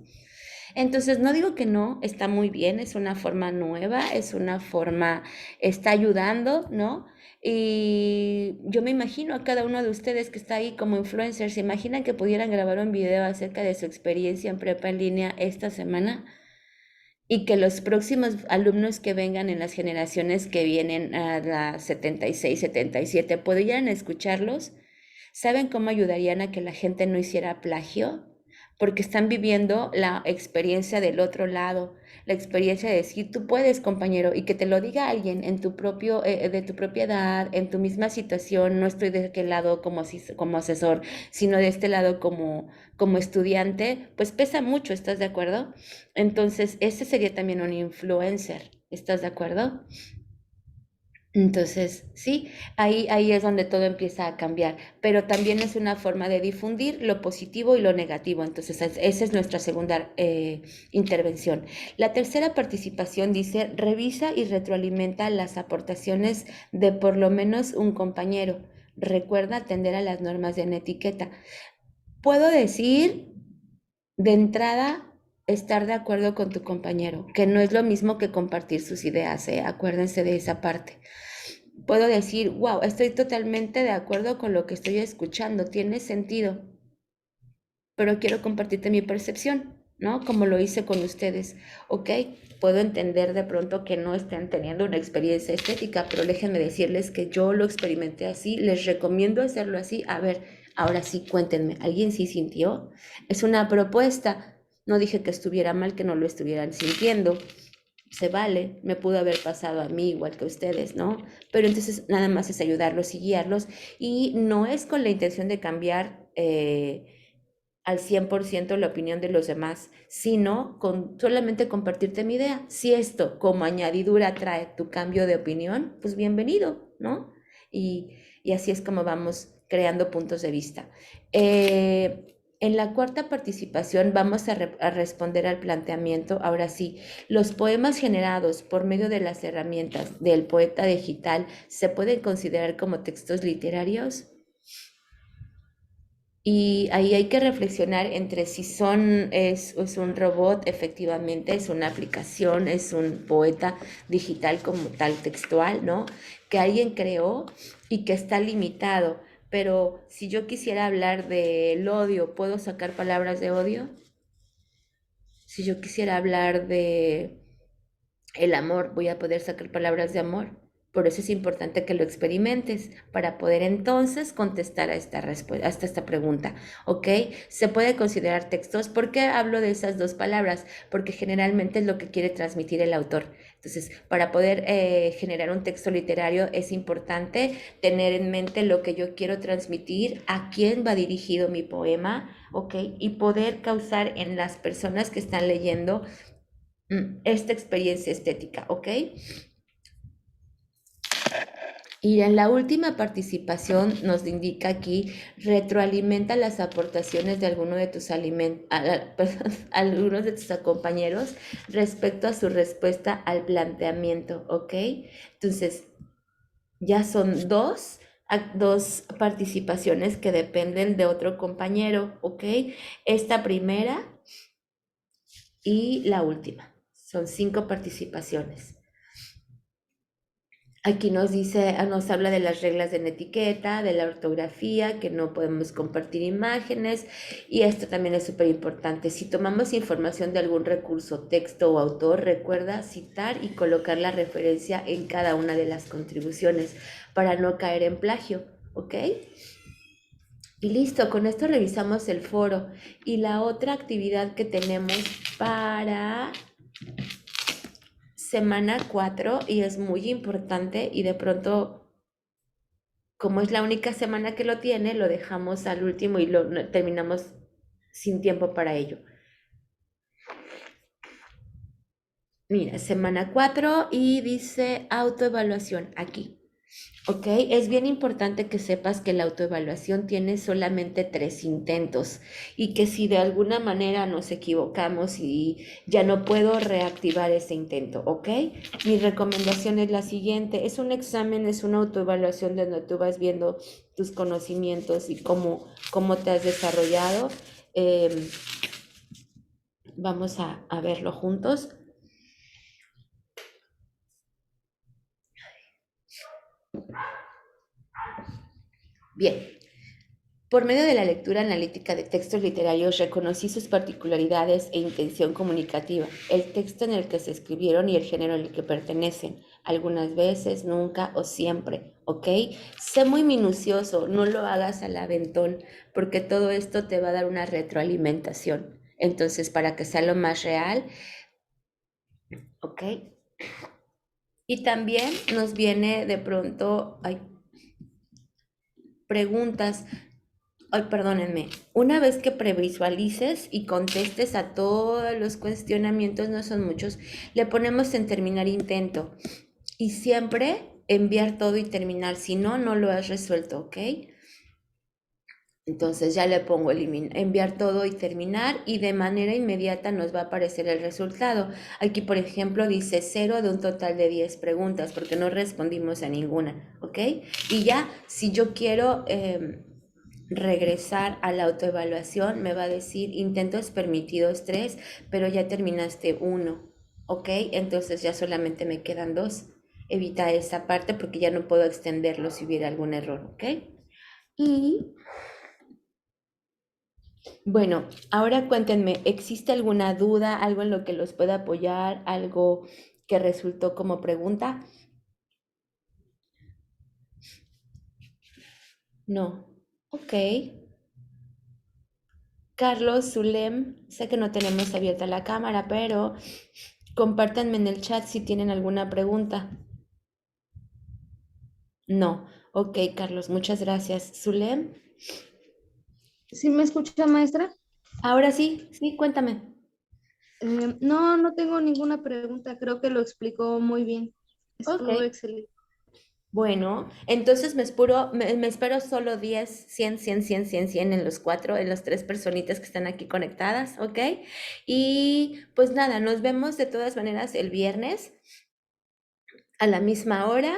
Entonces, no digo que no, está muy bien, es una forma nueva, es una forma, está ayudando, ¿no? Y yo me imagino a cada uno de ustedes que está ahí como influencers, ¿se imaginan que pudieran grabar un video acerca de su experiencia en prepa en línea esta semana? Y que los próximos alumnos que vengan en las generaciones que vienen a las 76, 77 podrían escucharlos. ¿Saben cómo ayudarían a que la gente no hiciera plagio? Porque están viviendo la experiencia del otro lado, la experiencia de decir, tú puedes, compañero, y que te lo diga alguien en de tu propia edad, en tu misma situación. No estoy de aquel lado como asesor, sino de este lado como estudiante, pues pesa mucho, ¿estás de acuerdo? Entonces, ese sería también un influencer, ¿estás de acuerdo? Entonces, sí, ahí es donde todo empieza a cambiar, pero también es una forma de difundir lo positivo y lo negativo. Entonces, esa es nuestra segunda intervención. La tercera participación dice, revisa y retroalimenta las aportaciones de por lo menos un compañero. Recuerda atender a las normas de la etiqueta. Puedo decir de entrada, estar de acuerdo con tu compañero, que no es lo mismo que compartir sus ideas, ¿eh? Acuérdense de esa parte. Puedo decir, wow, estoy totalmente de acuerdo con lo que estoy escuchando, tiene sentido, pero quiero compartirte mi percepción. ¿no? Como lo hice con ustedes, ¿ok? Puedo entender de pronto que no estén teniendo una experiencia estética, pero déjenme decirles que yo lo experimenté así, les recomiendo hacerlo así. A ver, ahora sí, cuéntenme, ¿alguien sí sintió? Es una propuesta, no dije que estuviera mal, que no lo estuvieran sintiendo. Se vale, me pudo haber pasado a mí igual que a ustedes, ¿no? Pero entonces nada más es ayudarlos y guiarlos y no es con la intención de cambiar al 100% la opinión de los demás, sino con solamente compartirte mi idea. Si esto como añadidura trae tu cambio de opinión, pues bienvenido, ¿no? Y así es como vamos creando puntos de vista. En la cuarta participación vamos a responder al planteamiento. Ahora sí, los poemas generados por medio de las herramientas del poeta digital se pueden considerar como textos literarios. Y ahí hay que reflexionar entre si es un robot, efectivamente, es una aplicación, es un poeta digital como tal textual, ¿no? Que alguien creó y que está limitado. Pero si yo quisiera hablar del odio, ¿puedo sacar palabras de odio? Si yo quisiera hablar de el amor, voy a poder sacar palabras de amor. Por eso es importante que lo experimentes para poder entonces contestar a esta pregunta, ¿ok? Se puede considerar textos. ¿Por qué hablo de esas dos palabras? Porque generalmente es lo que quiere transmitir el autor. Entonces, para poder generar un texto literario es importante tener en mente lo que yo quiero transmitir, a quién va dirigido mi poema, ¿ok? Y poder causar en las personas que están leyendo esta experiencia estética, ¿ok? Y en la última participación nos indica aquí, retroalimenta las aportaciones de algunos de tus compañeros respecto a su respuesta al planteamiento, ¿ok? Entonces, ya son dos participaciones que dependen de otro compañero, ¿ok? Esta primera y la última. Son 5 participaciones. Aquí nos habla de las reglas de la etiqueta, de la ortografía, que no podemos compartir imágenes, y esto también es súper importante. Si tomamos información de algún recurso, texto o autor, recuerda citar y colocar la referencia en cada una de las contribuciones para no caer en plagio, ¿ok? Y listo, con esto revisamos el foro. Y la otra actividad que tenemos para semana 4 y es muy importante y de pronto, como es la única semana que lo tiene, lo dejamos al último y terminamos sin tiempo para ello. Mira, semana 4 y dice autoevaluación aquí. ¿Ok? Es bien importante que sepas que la autoevaluación tiene solamente 3 intentos y que si de alguna manera nos equivocamos y ya no puedo reactivar ese intento, ¿ok? Mi recomendación es la siguiente, es un examen, es una autoevaluación donde tú vas viendo tus conocimientos y cómo te has desarrollado. Vamos a verlo juntos. Bien, por medio de la lectura analítica de textos literarios reconocí sus particularidades e intención comunicativa, el texto en el que se escribieron y el género en el que pertenecen, algunas veces, nunca o siempre, ¿ok? Sé muy minucioso, no lo hagas al aventón, porque todo esto te va a dar una retroalimentación. Entonces, para que sea lo más real, ¿ok? Y también nos viene de pronto, preguntas. Ay, perdónenme, una vez que previsualices y contestes a todos los cuestionamientos, no son muchos, le ponemos en terminar intento y siempre enviar todo y terminar, si no, no lo has resuelto, ¿ok? Entonces ya le pongo enviar todo y terminar y de manera inmediata nos va a aparecer el resultado. Aquí, por ejemplo, dice 0 de un total de 10 preguntas porque no respondimos a ninguna, ¿ok? Y ya, si yo quiero regresar a la autoevaluación, me va a decir intentos permitidos 3, pero ya terminaste 1, ¿ok? Entonces ya solamente me quedan 2. Evita esa parte porque ya no puedo extenderlo si hubiera algún error, ¿ok? Y Bueno, ahora cuéntenme, ¿existe alguna duda, algo en lo que los pueda apoyar, algo que resultó como pregunta? No. Ok. Carlos, Zulem, sé que no tenemos abierta la cámara, pero compártanme en el chat si tienen alguna pregunta. No. Ok, Carlos, muchas gracias. Zulem, ¿Sí me escucha, maestra? ahora sí, sí, cuéntame. No, no tengo ninguna pregunta. Creo que lo explicó muy bien. Ok. Estuvo excelente. Bueno, entonces me espero solo 10, 100, 100, 100, 100, 100 en los cuatro, en las tres personitas que están aquí conectadas, ¿ok? Y pues nada, nos vemos de todas maneras el viernes a la misma hora.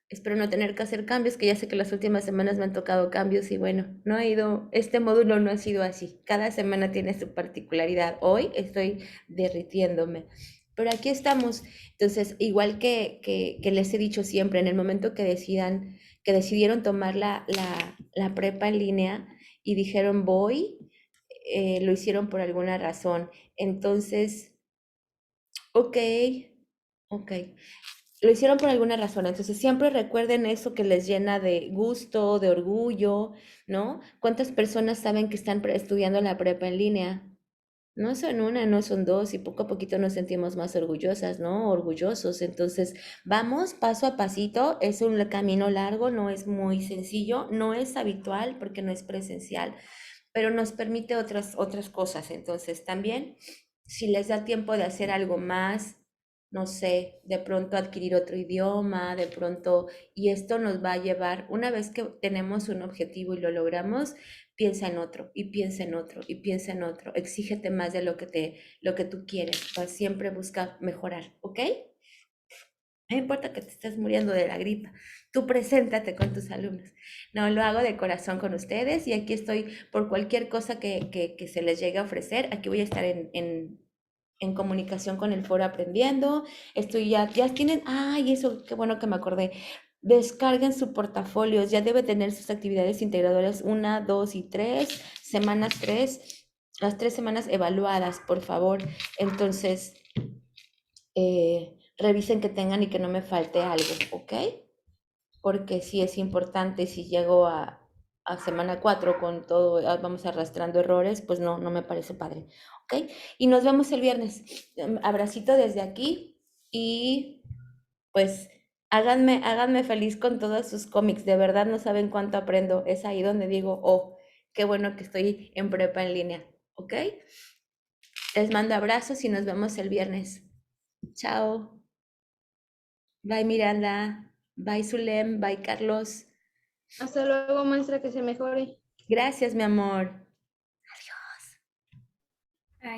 Espero no tener que hacer cambios, que ya sé que las últimas semanas me han tocado cambios y bueno, no ha ido, este módulo no ha sido así. Cada semana tiene su particularidad. Hoy estoy derritiéndome. Pero aquí estamos. Entonces, igual que les he dicho siempre, en el momento que decidan, que decidieron tomar la prepa en línea y dijeron voy, lo hicieron por alguna razón. Entonces, ok, ok. Lo hicieron por alguna razón, entonces siempre recuerden eso que les llena de gusto, de orgullo, ¿no? ¿Cuántas personas saben que están estudiando la prepa en línea? No son una, no son dos, y poco a poquito nos sentimos más orgullosas, ¿no? Orgullosos. Entonces, vamos paso a pasito, es un camino largo, no es muy sencillo, no es habitual porque no es presencial, pero nos permite otras cosas. Entonces, también, si les da tiempo de hacer algo más, no sé, de pronto adquirir otro idioma, de pronto, y esto nos va a llevar, una vez que tenemos un objetivo y lo logramos, piensa en otro, y piensa en otro, y piensa en otro. Exígete más de lo que tú quieres. Siempre busca mejorar, ¿ok? No importa que te estés muriendo de la gripa, tú preséntate con tus alumnos. No, lo hago de corazón con ustedes y aquí estoy por cualquier cosa que se les llegue a ofrecer. Aquí voy a estar en comunicación con el foro aprendiendo. Estoy ya tienen, ay, eso, qué bueno que me acordé. Descarguen su portafolio, ya debe tener sus actividades integradoras 1, 2 y 3, semanas 3, las 3 semanas evaluadas, por favor. Entonces, revisen que tengan y que no me falte algo, ¿ok? Porque sí es importante, si llego a semana 4 con todo, vamos arrastrando errores, pues no, no me parece padre, ¿ok? Y nos vemos el viernes. Abracito desde aquí y pues háganme feliz con todos sus cómics, de verdad no saben cuánto aprendo, es ahí donde digo, oh, qué bueno que estoy en prepa en línea, ¿ok? Les mando abrazos y nos vemos el viernes. Chao. Bye Miranda, bye Zulem, bye Carlos. Hasta luego, maestra, que se mejore. Gracias, mi amor.